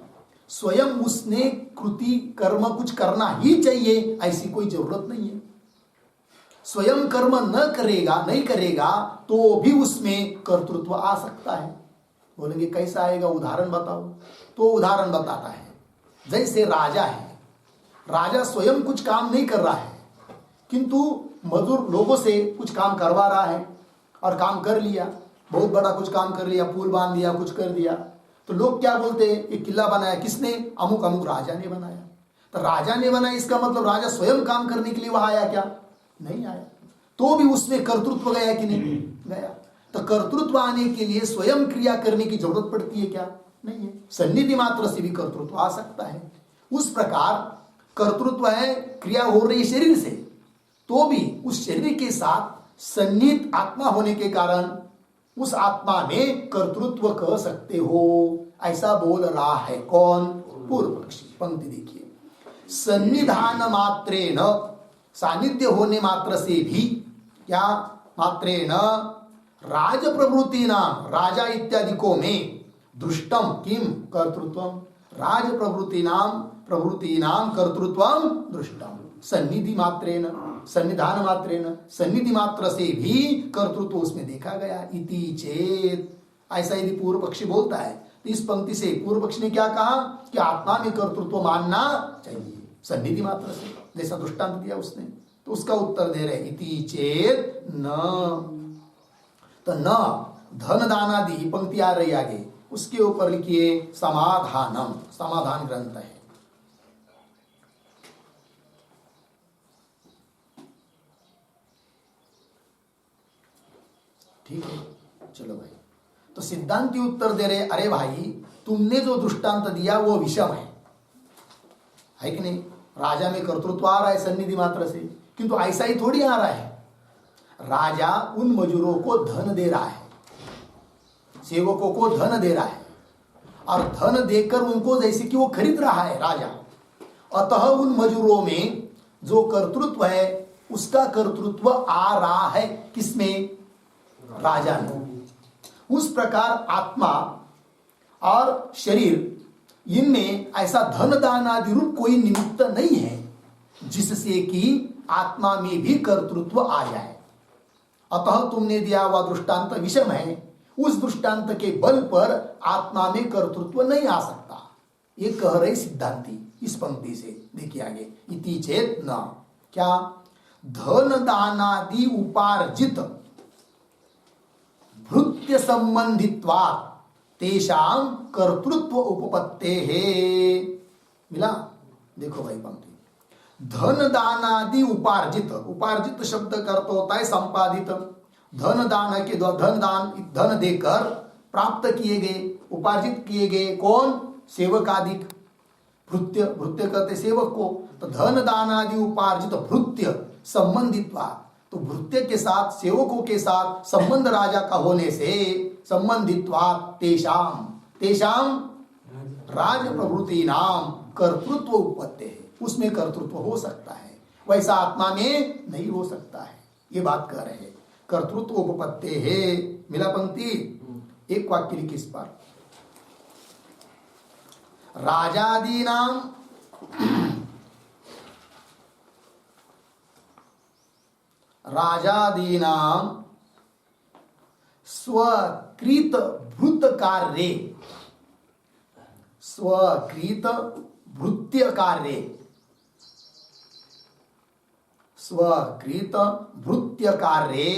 स्वयं उसने कृति कर्म कुछ करना ही चाहिए, ऐसी कोई जरूरत नहीं है। स्वयं कर्म नहीं करेगा तो भी उसमें कर्तृत्व आ सकता है। बोलेंगे कैसा आएगा, उदाहरण बताओ। तो उदाहरण बताता है, जैसे राजा है, राजा स्वयं कुछ काम नहीं कर रहा है, किंतु मजदूर लोगों से कुछ काम करवा रहा है और काम कर लिया, बहुत बड़ा कुछ काम कर लिया, पुल बांध दिया, कुछ कर दिया। तो लोग क्या बोलते हैं, ये किला बनाया किसने? अमुक अमुक राजा ने बनाया। तो राजा ने बनाया, इसका मतलब राजा स्वयं काम करने के लिए वहां आया क्या? नहीं आया। तो भी उसमें कर्तृत्व गया कि नहीं गया? तो कर्तृत्व आने के लिए स्वयं क्रिया करने की जरूरत पड़ती है क्या? नहीं है। सन्निधि मात्र से भी कर्तृत्व आ सकता है। उस प्रकार कर्तृत्व है, क्रिया हो रही शरीर से, तो भी उस शरीर के साथ सन्निहित आत्मा होने के कारण उस आत्मा में कर्तृत्व कह सकते हो, ऐसा बोल रहा है कौन? पूर्व पक्षी। पंक्ति देखिए, सन्निधान मात्रेण, सानिध्य होने मात्र से भी, क्या मात्रेण, राज प्रवृत्ति नाम, राजा इत्यादि को में दृष्टम किम कर्तृत्वम, राज प्रवृत्ति नाम कर्तृत्वम दृष्टम, सन्निधि मात्रेण, सन्निधान मात्रेण, सन्निधि मात्र से भी कर्तृत्व उसमें देखा गया। इति चेत, ऐसा यदि पूर्व पक्षी बोलता है तो इस पंक्ति से पूर्व पक्षी ने क्या कहा कि आत्मा में कर्तृत्व मानना चाहिए सन्निधि मात्र से, जैसा दृष्टांत दिया उसने। तो उसका उत्तर दे रहे इति चेत न। तो न धन दानादि पंक्ति आ रही आगे, उसके ऊपर लिखिए समाधानम, समाधान ग्रंथ है। ठीक है, चलो भाई। तो सिद्धांति उत्तर दे रहे, अरे भाई तुमने जो दृष्टांत दिया वो विषम है कि नहीं? राजा में कर्तृत्व आ रहा है सन्निधि मात्र से, किंतु ऐसा ही थोड़ी आ रहा है। राजा उन मजूरों को धन दे रहा है, सेवकों को धन दे रहा है, और धन देकर उनको जैसे कि वो खरीद रहा है राजा। अतः उन मजूरों में जो कर्तृत्व है उसका कर्तृत्व आ रहा है किसमें? राजा ने। उस प्रकार आत्मा और शरीर, इनमें ऐसा धन दान आदि रूप कोई निमित्त नहीं है जिससे कि आत्मा में भी कर्तृत्व आ जाए। अतः तुमने दिया हुआ दृष्टांत विषम है। उस दृष्टांत के बल पर आत्मा में कर्तृत्व नहीं आ सकता। ये कह रहे सिद्धांती इस पंक्ति से। देखिए आगे, इति चेत न, क्या धन दानादि उपार्जित भृत्य संबंधित्वात् तेषां कर्तृत्व उपपत्ते है। मिला? देखो भाई पंक्ति, धन दानादि उपार्जित, उपार्जित शब्द का अर्थ होता है संपादित। धन दान के द्वारा, धन देकर प्राप्त किए गए, उपार्जित किए गए, कौन? सेवक आदि। भृत्य, भृत्य कहते सेवक को। तो धन दानादि उपार्जित भृत्य संबंधित्वा, तो भृत्य के साथ, सेवकों के साथ संबंध राजा का होने से संबंधित्वा तेषाम, तेषाम राज प्रभृति नाम कर्तृत्व उपपत्ति है, उसमें कर्तृत्व हो सकता है, वैसा आत्मा में नहीं हो सकता है। ये बात कह रहे हैं, कर्तृत्व उपपत्ति है। मिला पंक्ति? एक वाक्य लिखी इस पर, राजादीनाम राजादीनाम स्वकृत भृत कार्ये, स्वकृत भृत्य कार्ये, स्वकृत भृत्य कार्ये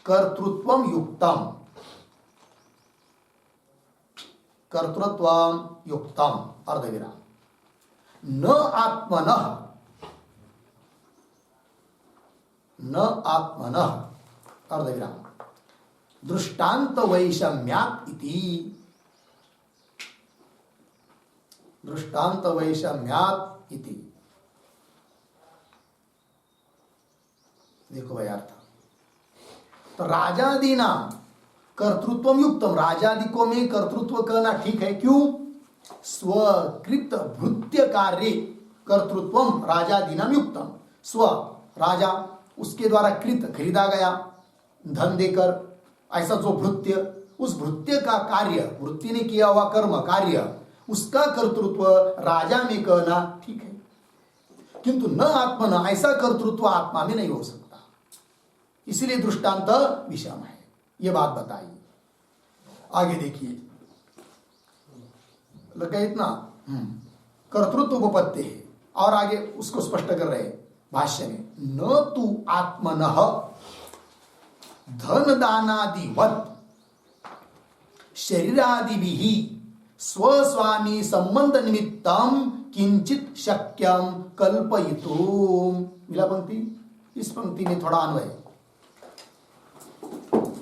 कर्तृत्वम युक्तम, कर्तृत्वम युक्तम अर्धविराम, न आत्मनः, न आत्मनः अर्धविराम दृष्टांत वैषम्यात् इति, दृष्टांत वैषम्यात् इति। देखो भाई अर्थ, तो राजादि नाम कर्तृत्व युक्तम, राजादि को में कर्तृत्व कहना ठीक है। क्यों? स्वकृत भृत्य कार्य कर्तृत्वम राजादि नाम युक्तम, स्व राजा, उसके द्वारा कृत खरीदा गया धन देकर, ऐसा जो भृत्य, उस भृत्य का कार्य, वृत्ति ने किया हुआ कर्म कार्य, उसका कर्तृत्व राजा में कहना ठीक है, किंतु न आत्मा, ऐसा कर्तृत्व आत्मा में नहीं हो सकता, इसलिए दृष्टांत विषम है। ये बात बताई। आगे देखिए, लगा इतना, कर्तृत्व उपपत्ति है, और आगे उसको स्पष्ट कर रहे भाष्य में, न तु आत्मनः धन दानादिवत् शरीरादिभिः स्वस्वामी संबंध निमित्तम किंचित शक्यम कल्पयितुम। मिला पंक्ति? इस पंक्ति में थोड़ा अन्वय,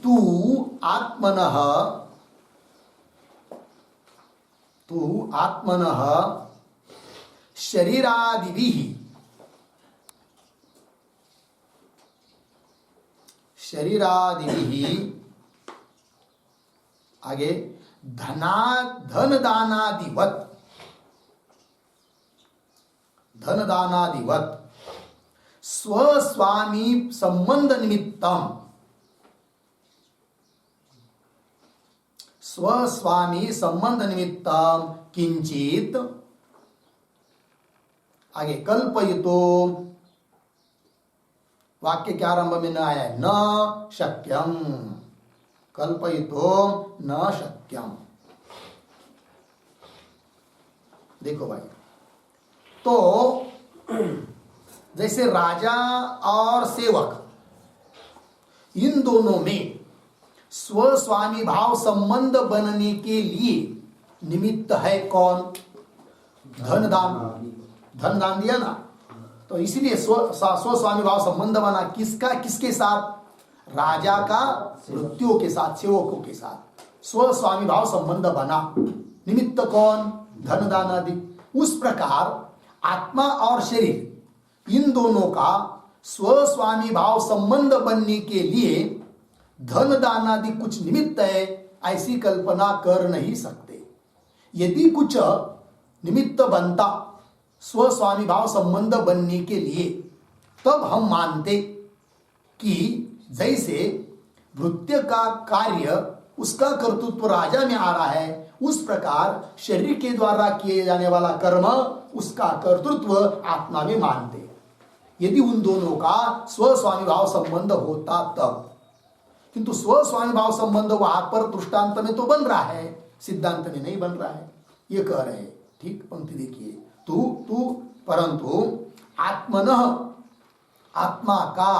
तू आत्मनः, तू आत्मनः शरीरादिभिः, शरीरादिभिः, आगे धन दानादिवत्, धन दानादिवत् स्वस्वामी संबंध निमित्तम, स्वस्वामी संबंध निमित्तम किंचित, आगे कल्पयितो, वाक्य के आरंभ में न आया है, न शक्यम, कल्पयितो न शक्यम। देखो भाई, तो जैसे राजा और सेवक, इन दोनों में स्वस्वामी भाव संबंध बनने के लिए निमित्त है कौन? धन दान, धन दान दिया ना, तो इसीलिए स्वस्वामी भाव संबंध बना। किसका? किसके साथ? राजा का मृत्यु के साथ, सेवकों के साथ स्वस्वामी भाव संबंध बना। निमित्त कौन? धन दान आदि। उस प्रकार आत्मा और शरीर, इन दोनों का स्वस्वामी भाव संबंध बनने के लिए धन दान आदि कुछ निमित्त है, ऐसी कल्पना कर नहीं सकते। यदि कुछ निमित्त बनता स्वस्वामी भाव संबंध बनने के लिए, तब हम मानते कि जैसे भृत्य का कार्य, उसका कर्तृत्व राजा में आ रहा है, उस प्रकार शरीर के द्वारा किए जाने वाला कर्म, उसका कर्तृत्व आत्मा में मानते। यदि उन दोनों का स्वस्वामी भाव संबंध होता तब, किंतु स्व स्वामी भाव संबंध वहां पर दृष्टांत में तो बन रहा है, सिद्धांत में नहीं बन रहा है, ये कह रहे हैं। ठीक, पंक्ति देखिए, तू परंतु आत्मनः, आत्मा का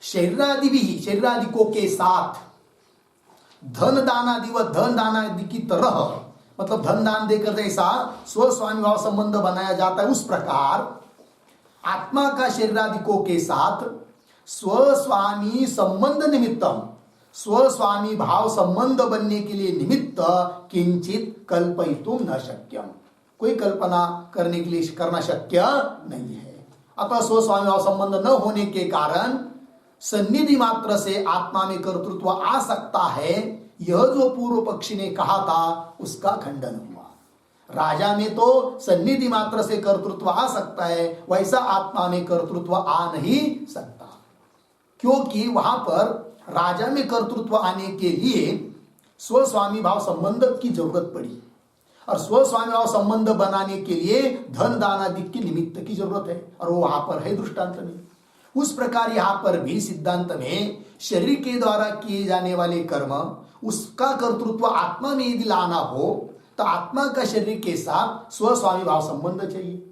शरीरादि भी, शरीरादिकों के साथ धन दान आदि व धन दान आदि की तरह, मतलब धन दान देकर जैसा स्व स्वामी भाव संबंध बनाया जाता है, उस प्रकार आत्मा का शरीरादिकों के साथ स्वस्वामी संबंध निमित्तम, स्वस्वामी भाव संबंध बनने के लिए निमित्त किंचित कल्पयितुम न शक्यम, कोई कल्पना करने के लिए करना शक्य नहीं है। अतः स्वस्वामी भाव संबंध न होने के कारण सन्निधि मात्र से आत्मा में कर्तृत्व आ सकता है, यह जो पूर्व पक्षी ने कहा था उसका खंडन हुआ। राजा में तो सन्निधि मात्र से कर्तृत्व आ सकता है, वैसा आत्मा में कर्तृत्व आ नहीं सकता, क्योंकि वहां पर राजा में कर्तृत्व आने के लिए स्वस्वामी भाव संबंध की जरूरत पड़ी, और स्वस्वामी भाव संबंध बनाने के लिए धन दान आदि की निमित्त की जरूरत है, और वो वहां पर है दृष्टांत में। उस प्रकार यहां पर भी सिद्धांत में शरीर के द्वारा किए जाने वाले कर्म, उसका कर्तृत्व आत्मा में यदि लाना हो तो आत्मा का शरीर के साथ स्वस्वामी भाव संबंध चाहिए,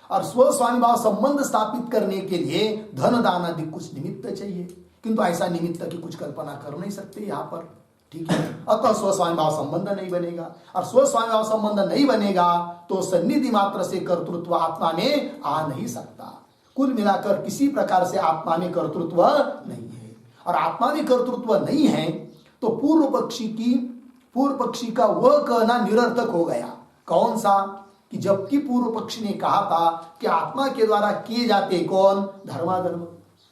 और स्वस्वामी भाव संबंध स्थापित करने के लिए धन दान आदि कुछ निमित्त चाहिए, किंतु ऐसा निमित्त की कुछ कल्पना कर नहीं सकते यहाँ पर। ठीक है, अतः स्वस्वामी भाव संबंध नहीं बनेगा, और स्वस्वामी भाव संबंध नहीं बनेगा तो सन्निधि मात्र से कर्तृत्व आत्मा में आ नहीं सकता। कुल मिलाकर किसी प्रकार से आत्मा में कर्तृत्व नहीं है, और आत्मा में कर्तृत्व नहीं है तो पूर्व पक्षी का वह कहना निरर्थक हो गया। कौन सा? कि जबकि पूर्व पक्षी ने कहा था कि आत्मा के द्वारा किए जाते कौन? धर्माधर्म,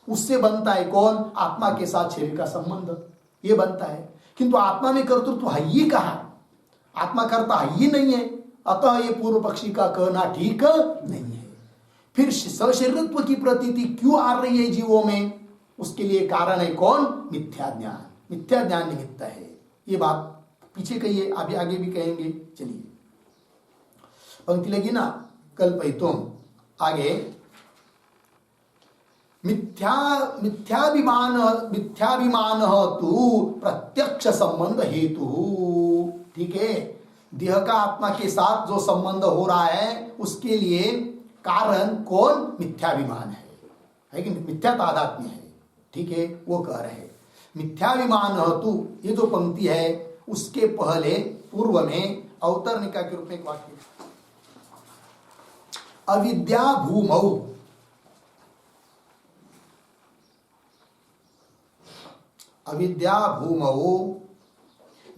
उससे बनता है कौन? आत्मा के साथ शरीर का संबंध, ये बनता है, किंतु आत्मा में कर्तृत्व है ही कहा, आत्मा करता है ही नहीं है, अतः ये पूर्व पक्षी का कहना ठीक नहीं है। फिर सशरीरत्व की प्रतीति क्यों आ रही है जीवों में? उसके लिए कारण है कौन? मिथ्या ज्ञान, मिथ्या ज्ञान निमित्त है। ये बात पीछे कहिए, अभी आगे भी कहेंगे। चलिए पंक्ति लगी ना, कल्पयितुम, आगे मिथ्याभिमान तु प्रत्यक्ष संबंध हेतु। ठीक है, देह का आत्मा के साथ जो संबंध हो रहा है उसके लिए कारण कौन? मिथ्याभिमान है कि मिथ्या तादात्म्य है। ठीक है, वो कह रहे हैं मिथ्याभिमान तु, ये जो पंक्ति है उसके पहले पूर्व में अवतरणिका के रूप में एक वाक्य, अविद्या भूमौ, अविद्या भूमौ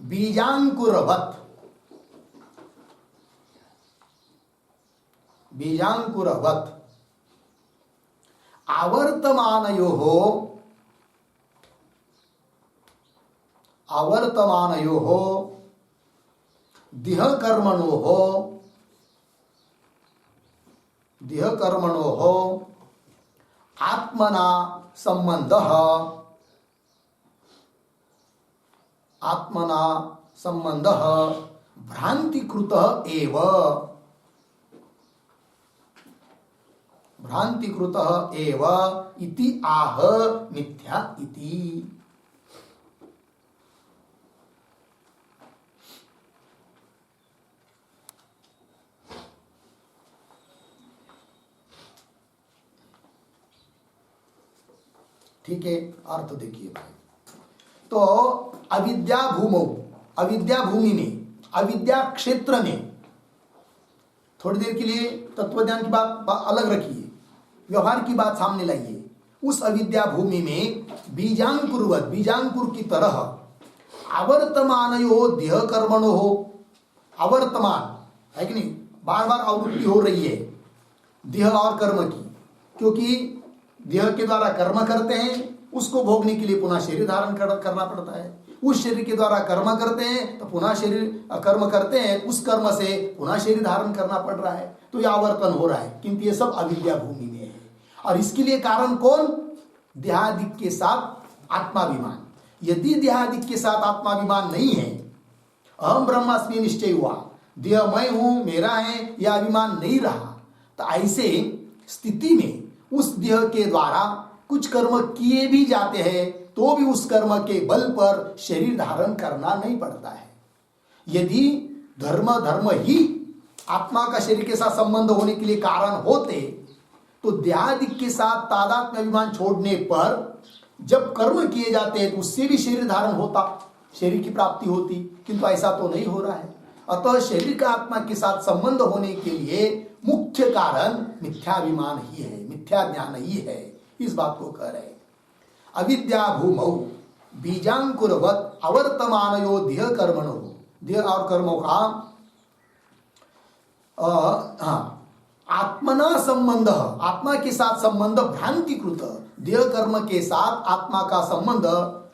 बीजांकुरवत्, बीजांकुरवत् आवर्तमानयोः देहकर्मणोः आत्मना संबंधः भ्रांतिकृतः एव इति आह मिथ्या इति। ठीक है, अर्थ देखिए भाई, तो अविद्या भूमौ, अविद्या भूमि में, अविद्या क्षेत्र में, थोड़ी देर के लिए तत्वज्ञान की बात अलग रखिए, व्यवहार की बात सामने लाइए। उस अविद्या भूमि में बीजांकुरवत, बीजांकुर की तरह आवर्तमानयो देह कर्मणो हो, आवर्तमान है कि नहीं, बार बार आवृत्ति हो रही है देह और कर्म की, क्योंकि देह के द्वारा कर्म करते हैं, उसको भोगने के लिए पुनः शरीर धारण करना पड़ता है, उस शरीर के द्वारा कर्म करते हैं तो पुनः शरीर कर्म करते हैं, उस कर्म से पुनः शरीर धारण करना पड़ रहा है, तो यह आवर्तन हो रहा है, किंतु ये सब अविद्या भूमि में है। और इसके लिए कारण कौन? देहादिक के साथ आत्माभिमान। यदि देहादिक के साथ आत्माभिमान नहीं है, अहम ब्रह्मास्मि निश्चय हुआ, देह मैं हूं, मेरा है, यह अभिमान नहीं रहा, तो ऐसे स्थिति में उस देह के द्वारा कुछ कर्म किए भी जाते हैं, तो भी उस कर्म के बल पर शरीर धारण करना नहीं पड़ता है। यदि धर्म ही आत्मा का शरीर के साथ संबंध होने के लिए कारण होते तो देहादि के साथ तादात्म्य अभिमान छोड़ने पर जब कर्म किए जाते हैं तो उससे भी शरीर धारण होता, शरीर की प्राप्ति होती, किंतु ऐसा तो नहीं हो रहा है। अतः शरीर का आत्मा के साथ संबंध होने के लिए मुख्य कारण मिथ्याभिमान ही है, मिथ्या ज्ञान ही है। इस बात को कह रहे। अविद्या भूमौ बीजांकुरवत अवर्तमानयो ध्येय कर्मणो, ध्येय और कर्मों का आत्मना संबंध, आत्मा के साथ संबंध भ्रांतिकृत, देह कर्म के साथ आत्मा का संबंध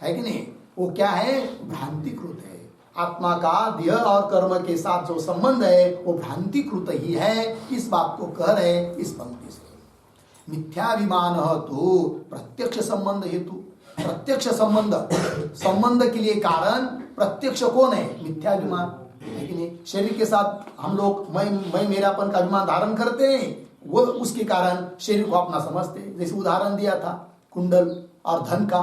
है कि नहीं, वो क्या है, भ्रांतिकृत है। आत्मा का देह और कर्म के साथ जो संबंध है वो भ्रांतिकृत ही है। इस बात को कह रहे इस पंक्ति से। मिथ्याभिमान तो प्रत्यक्ष संबंध हेतु, प्रत्यक्ष संबंध के लिए कारण प्रत्यक्ष कौन है, मिथ्याभिमान है कि नहीं। शरीर के साथ हम लोग मैं मेरापन का अभिमान धारण करते हैं, वो उसके कारण शरीर को अपना समझते हैं। जैसे उदाहरण दिया था कुंडल और धन का,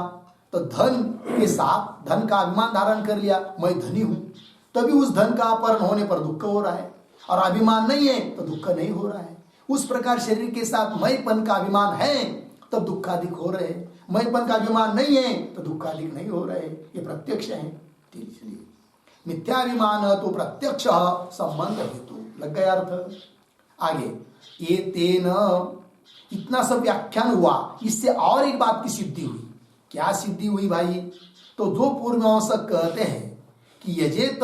तो धन के साथ धन का अभिमान धारण कर लिया, मैं धनी हूं, तभी उस धन का अपहरण होने पर दुख हो रहा है, और अभिमान नहीं है तो दुख नहीं हो रहा है। उस प्रकार शरीर के साथ मैंपन का अभिमान है तब दुखाधिक हो रहे, मैंपन का अभिमान नहीं है तो दुखाधिक नहीं हो रहे, ये प्रत्यक्ष है। इसलिए मिथ्याभिमान तो प्रत्यक्ष संबंध हेतु, लग गया अर्थ। आगे ये तेन, इतना सब व्याख्यान हुआ, इससे और एक बात की सिद्धि हुई। क्या सिद्धि हुई भाई, तो जो पूर्वमीमांसक कहते हैं कि यजेत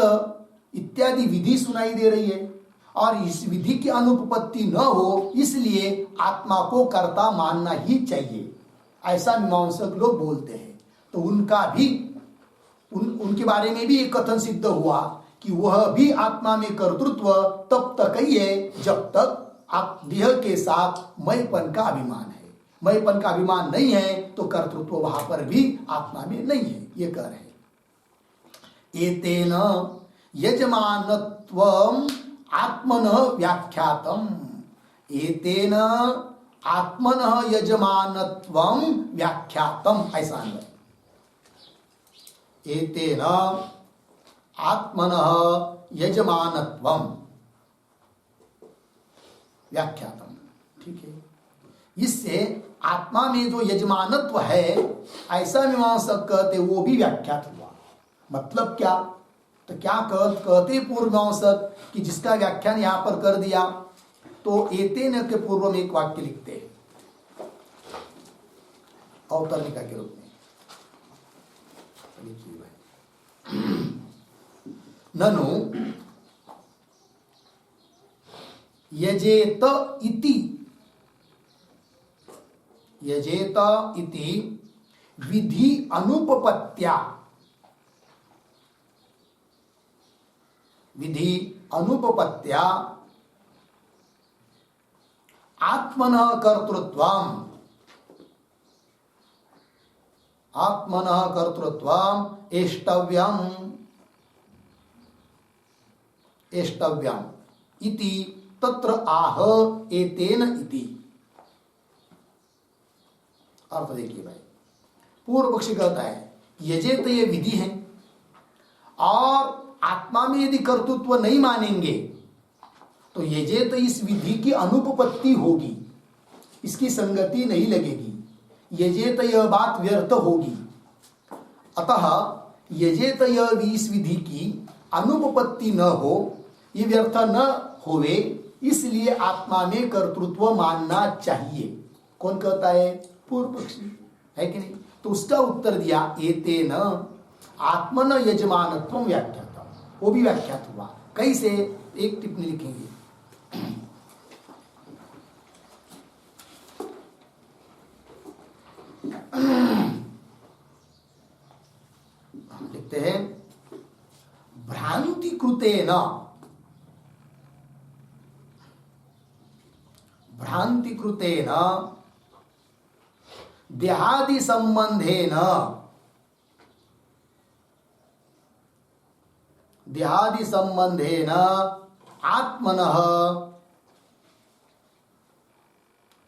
इत्यादि विधि सुनाई दे रही है और इस विधि की अनुपपत्ति न हो इसलिए आत्मा को कर्ता मानना ही चाहिए, ऐसा मीमांसक लोग बोलते हैं। तो उनका भी उनके बारे में भी एक कथन सिद्ध हुआ कि वह भी आत्मा में कर्तृत्व तब तक ही है जब तक देह के साथ मैंपन का अभिमान है। मैंपन का अभिमान नहीं है तो कर्तृत्व वहां पर भी आत्मा में नहीं है, ये कह रहे। एतेन यजमानत्वम आत्मनः व्याख्यातम, एतेन आत्मनः यजमानत्वम व्याख्यातम, ऐसा है। एतेन आत्मनः यजमानत्वम व्याख्यातम, ठीक है। इससे आत्मा में जो यजमानत्व है ऐसा मीमांसक कहते वो भी व्याख्यात हुआ। मतलब क्या, तो क्या कहते पूर्व मीमांसक कि जिसका व्याख्यान यहां पर कर दिया, तो एतेन के पूर्व में एक वाक्य लिखते हैं अवतरणिका के रूप में। ननु यजेत इति, यजेत इति विधि अनुपपत्त्या, विधि अनुपपत्त्या आत्मनः कर्तृत्वम्, आत्मनः कर्तृत्वम् एष्टव्यम्, एष्टव्यम् इति तत्र आह एतेन इति। अर्थ देखिए भाई, पूर्व पक्षी कहता है यजेत ये विधि है और आत्मा में यदि कर्तृत्व नहीं मानेंगे तो यजेत इस विधि की अनुपपत्ति होगी, इसकी संगति नहीं लगेगी, यजेत यह बात व्यर्थ होगी। अतः यजेत यह इस विधि की अनुपपत्ति न हो, ये व्यर्थ न होवे, इसलिए आत्मा में कर्तृत्व मानना चाहिए। कौन कहता है, पूर्व पक्षी है कि नहीं। तो उसका उत्तर दिया एतेन आत्मन यजमानत्वम व्याख्यातम, वो भी व्याख्यात हुआ। कैसे, एक टिप्पणी लिखेंगे। लिखते हैं भ्रांति कृतेन, भ्रांति कृतेन देहादि संबंधेन, देहादि संबंधेन आत्मनः,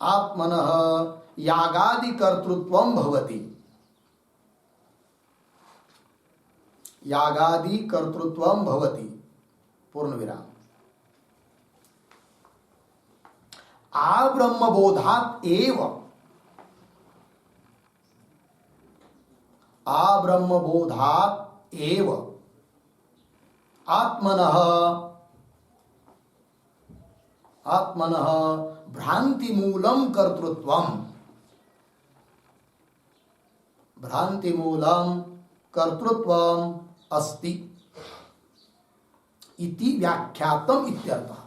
आत्मनः यागादि कर्तृत्वं भवति, यागादि कर्तृत्वम भवति पूर्ण विराम। आ ब्रह्मबोधात एव, आ ब्रह्मबोधात एव आत्मनः भ्रांति मूलम कर्तृत्वम, भ्रांति मूलम कर्तृत्वम अस्ति इति व्याख्यातम इत्यर्थः,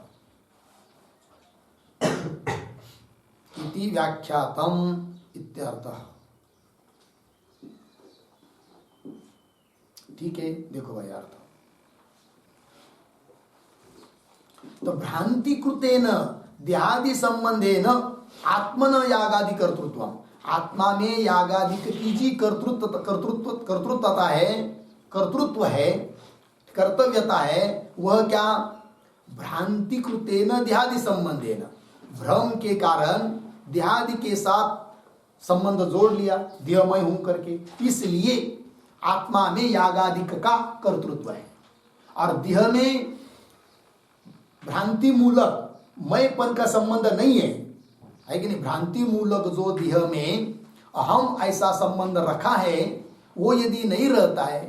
इति व्याख्यातम इत्यर्थः। ठीक है, देखो भाई अर्थ। तो भ्रांति कृतेन देहादि संबंधेन आत्मन यागादि कर्तृत्वम, आत्मा में यागादि की जी कर्तृत्वता है, कर्तृत्व है, कर्तव्यता है, वह क्या? भ्रांति कृतेन देहादि संबंधेन, भ्रम के कारण देहादि के साथ संबंध जोड़ लिया, देहमय हूं करके, इसलिए आत्मा में यागादिक का कर्तृत्व है। और देह में भ्रांति मूलक मयपन का संबंध नहीं है कि नहीं? भ्रांति मूलक जो देह में अहम ऐसा संबंध रखा है, वो यदि नहीं रहता है,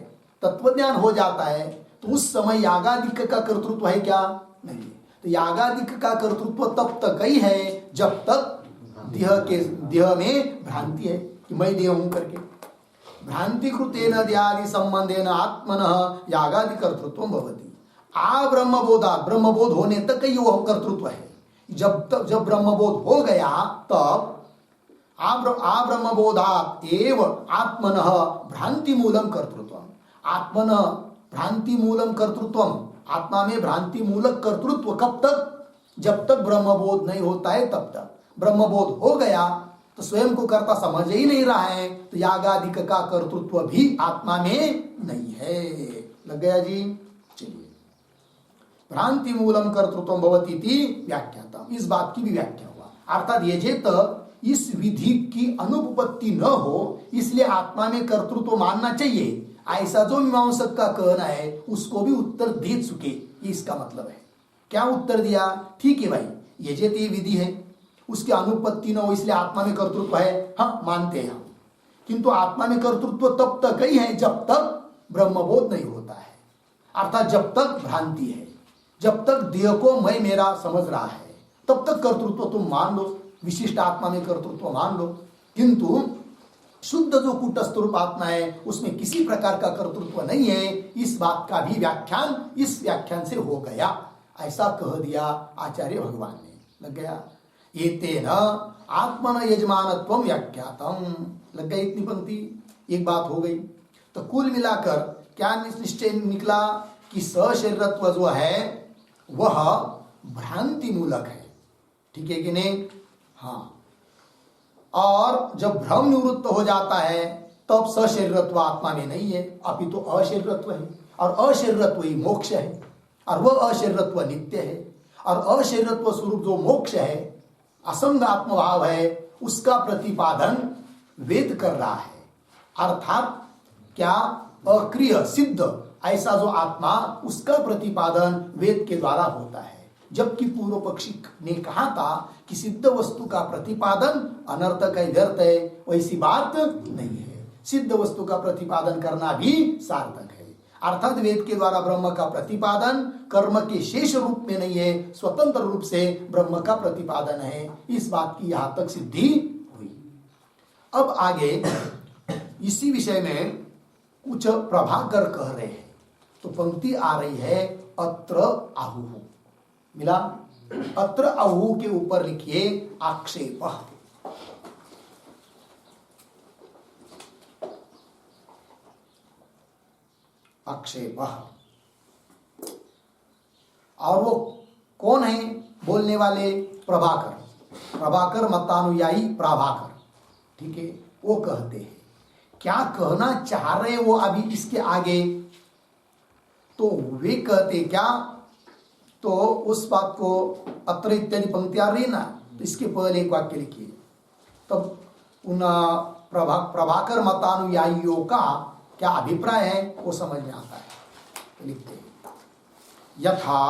तत्वज्ञान हो जाता है, तो उस समय यागादिक का कर्तृत्व है क्या? नहीं है। तो यागादिक का कर्तृत्व तब तक ही है जब तक देह में भ्रांति है कि मैं देह हूं करके। भ्रांति कृतेन देहादि संबंधेन आत्मनः यागादि कर्तृत्व भवति। आ ब्रह्मबोधा, ब्रह्मबोध होने तक ही वह कर्तृत्व है। जब ब्रह्मबोध हो गया तब आ ब्रह्मबोधात एव आत्मनः भ्रांति मूलम कर्तृत्वम, आत्मनः भ्रांति मूलम कर्तृत्वम, आत्मा में भ्रांति मूलक कर्तृत्व कब तक? जब तक ब्रह्मबोध नहीं होता है तब तक। ब्रह्मबोध हो गया तो स्वयं को कर्ता समझ ही नहीं रहा है, तो यागादिक का कर्तृत्व भी आत्मा में नहीं है। लग गया जी? चलिए, भ्रांति मूलम कर्तृत्व भवति इति व्याख्याता, इस बात की भी व्याख्या हुआ। अर्थात ये जे इस विधि की अनुपपत्ति न हो, इसलिए आत्मा में कर्तृत्व मानना चाहिए, ऐसा जो मीमांसक का कहना है उसको भी उत्तर दे चुके, इसका मतलब है। क्या उत्तर दिया? ठीक है भाई, ये जे विधि है, उसकी अनुपत्ति न हो इसलिए आत्मा में कर्तृत्व है, हाँ मानते हैं हम, किंतु आत्मा में कर्तृत्व तब तक ही है जब तक ब्रह्मबोध नहीं होता है, अर्थात जब तक भ्रांति है, जब तक देह को मैं मेरा समझ रहा है, तब तक कर्तृत्व तुम मान लो, विशिष्ट आत्मा में कर्तृत्व मान लो। किंतु शुद्ध जो कूटस्थ रूप आत्मा है उसमें किसी प्रकार का कर्तृत्व नहीं है, इस बात का भी व्याख्यान इस व्याख्यान से हो गया, ऐसा कह दिया आचार्य भगवान ने। लग गया? एतेन आत्मन यजमानत्वम व्याख्यातम। लग गई इतनी पंक्ति, एक बात हो गई। तो कुल मिलाकर क्या निश्चय निकला कि सशरीरत्व जो है वह भ्रांति मूलक है। ठीक है कि नहीं? हाँ। और जब भ्रम निवृत्त हो जाता है तब सशरीरत्व आत्मा में नहीं है, अपितु तो अशरीरत्व है, और अशरीरत्व ही मोक्ष है, और वह अशरीरत्व नित्य है। और अशरीरत्व स्वरूप जो मोक्ष है, असंग आत्मभाव है, उसका प्रतिपादन वेद कर रहा है। अर्थात क्या? अक्रिय सिद्ध ऐसा जो आत्मा, उसका प्रतिपादन वेद के द्वारा होता है। जबकि पूर्व पक्षी ने कहा था कि सिद्ध वस्तु का प्रतिपादन अनर्थक है, व्यर्थ है, वैसी बात नहीं है। सिद्ध वस्तु का प्रतिपादन करना भी सार्थक है। अर्थात वेद के द्वारा ब्रह्म का प्रतिपादन कर्म के शेष रूप में नहीं है, स्वतंत्र रूप से ब्रह्म का प्रतिपादन है। इस बात की यहां तक सिद्धि हुई। अब आगे इसी विषय में कुछ प्रभाकर कह रहे हैं, तो पंक्ति आ रही है अत्र आहु। मिला? अत्र आहु के ऊपर लिखिए आक्षेप। आक्षेप। और वो कौन है बोलने वाले? प्रभाकर। प्रभाकर मतानुयायी प्रभाकर। ठीक है, वो कहते हैं। क्या कहना चाह रहे वो अभी इसके आगे? तो वे कहते क्या? तो उस बात को अत्र इत्यादि पंक्तियां रही ना, तो इसके पहले एक वाक्य लिखिए। तब उन प्रभाकर मतानुयायियों का क्या अभिप्राय है वो समझ में आता है। तो लिखते हैं यथा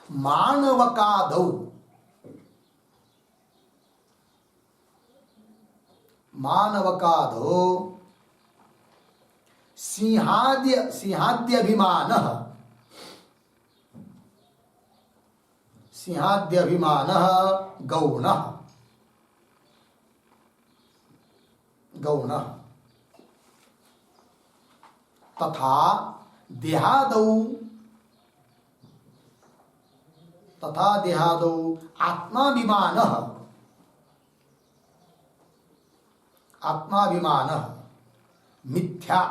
मानवकादौ सिंहाद्यभिमानः गौणः तथा देहादौ आत्माभिमानः मिथ्या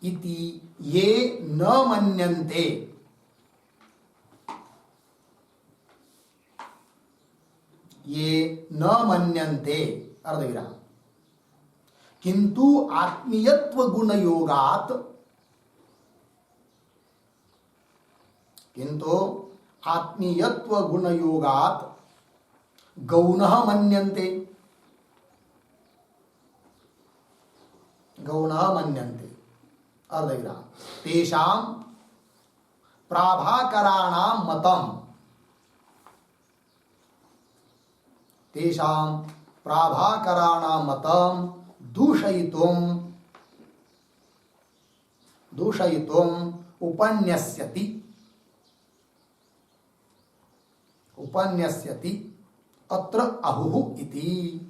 इति ये न मन्यन्ते। अर्धविराम। किंतु आत्मीयत्व गुणयोगात् गौणः मन्यन्ते। अर्धविराम। तेषां प्राभाकराणां मतं दूषयितुम् उपन्यस्यति अत्र अहुः इति।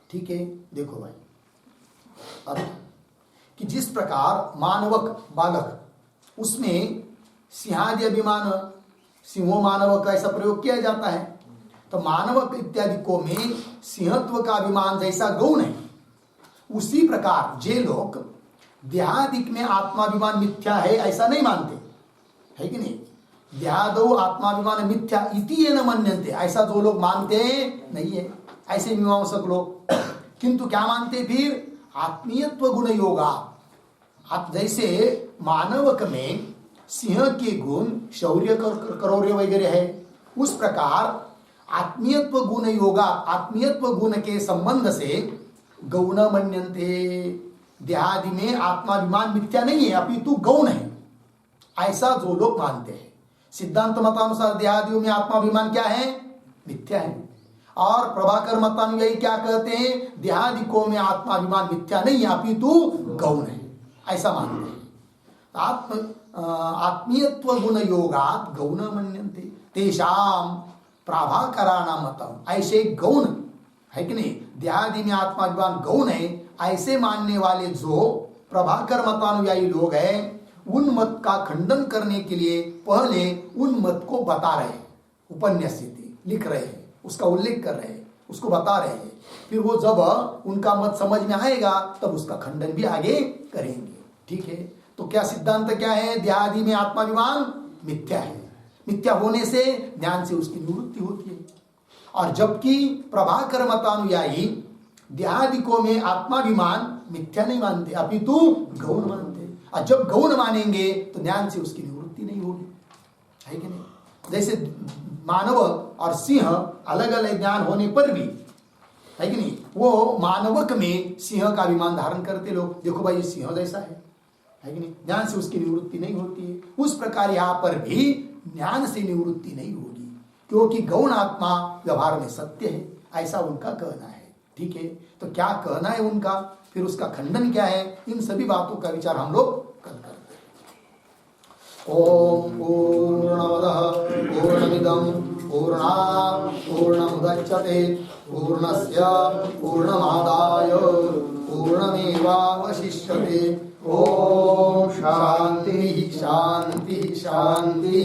ठीक है, देखो भाई, अब कि जिस प्रकार मानवक बालक उसमें सिंहादि अभिमान, सिंहो मानवक ऐसा प्रयोग किया जाता है, तो मानवक इत्यादि को में सिंहत्व का अभिमान जैसा गौण है, उसी प्रकार जे लोग देहादिक में आत्माभिमान मिथ्या है ऐसा नहीं मानते है कि नहीं। देहादौ आत्माभिमान मिथ्या इति ये न मन्यन्ते, ऐसा जो लोग मानते नहीं है, ऐसे मीमांसक लोग। किंतु क्या मानते फिर आत्मीयत्व गुण योगा। आप जैसे मानवक में सिंह के गुण शौर्य क्रौर्य वगैरह है, उस प्रकार आत्मीयत्व गुण योगा, आत्मीयत्व गुण के संबंध से गौण मन्यन्ते। देहादि में आत्माभिमान मिथ्या नहीं है अपितु गौण है, ऐसा जो लोग मानते हैं। सिद्धांत मतानुसार देहादियों में आत्माभिमान क्या है? मिथ्या है। और प्रभाकर मतानुयायी क्या कहते हैं? देहादिकों में आत्माभिमान मिथ्या नहीं है अपितु गौण है, ऐसा मानते हैं। आत्मीयत्व गुण योगात गौण मन्यन्ते तेषाम प्राभाकराणां मतम। ऐसे गौण है कि नहीं, देहादि में आत्माभिमान गौण है, ऐसे मानने वाले जो प्रभाकर मतानुयायी लोग हैं, उन मत का खंडन करने के लिए पहले उन मत को बता रहे हैं, उपन्यासिति लिख रहे हैं, उसका उल्लेख कर रहे हैं, उसको बता रहे हैं। फिर वो जब उनका मत समझ में आएगा तब उसका खंडन भी आगे करेंगे। ठीक है, तो क्या सिद्धांत क्या है? देहादि में आत्माभिमान मिथ्या है, मिथ्या होने से ज्ञान से उसकी निवृत्ति होती है। और जबकि प्रभाकर मतानुयायी देहादिकों में आत्माभिमान मिथ्या नहीं मानते अपितु गौण मानते। और जब गौण मानेंगे तो ज्ञान से उसकी निवृत्ति नहीं होगी, है कि नहीं। जैसे मानव और सिंह अलग अलग ज्ञान होने पर भी, है कि नहीं, वो मानवक में सिंह का अभिमान धारण करते लोग, देखो भाई ये सिंह जैसा है कि नहीं, ज्ञान से उसकी निवृत्ति नहीं होती है। उस प्रकार यहाँ पर भी ज्ञान से निवृत्ति नहीं होगी, क्योंकि गौण आत्मा व्यवहार में सत्य है, ऐसा उनका कहना है। ठीक है, तो क्या कहना है उनका, फिर उसका खंडन क्या है, इन सभी बातों का विचार हम लोग कल करते हैं। ओम पूर्णमदः पूर्णमिदं पूर्णात् पूर्णमुदच्यते पूर्णस्य पूर्णमादाय पूर्णमेवावशिष्यते। ओम शांति शांति शांति।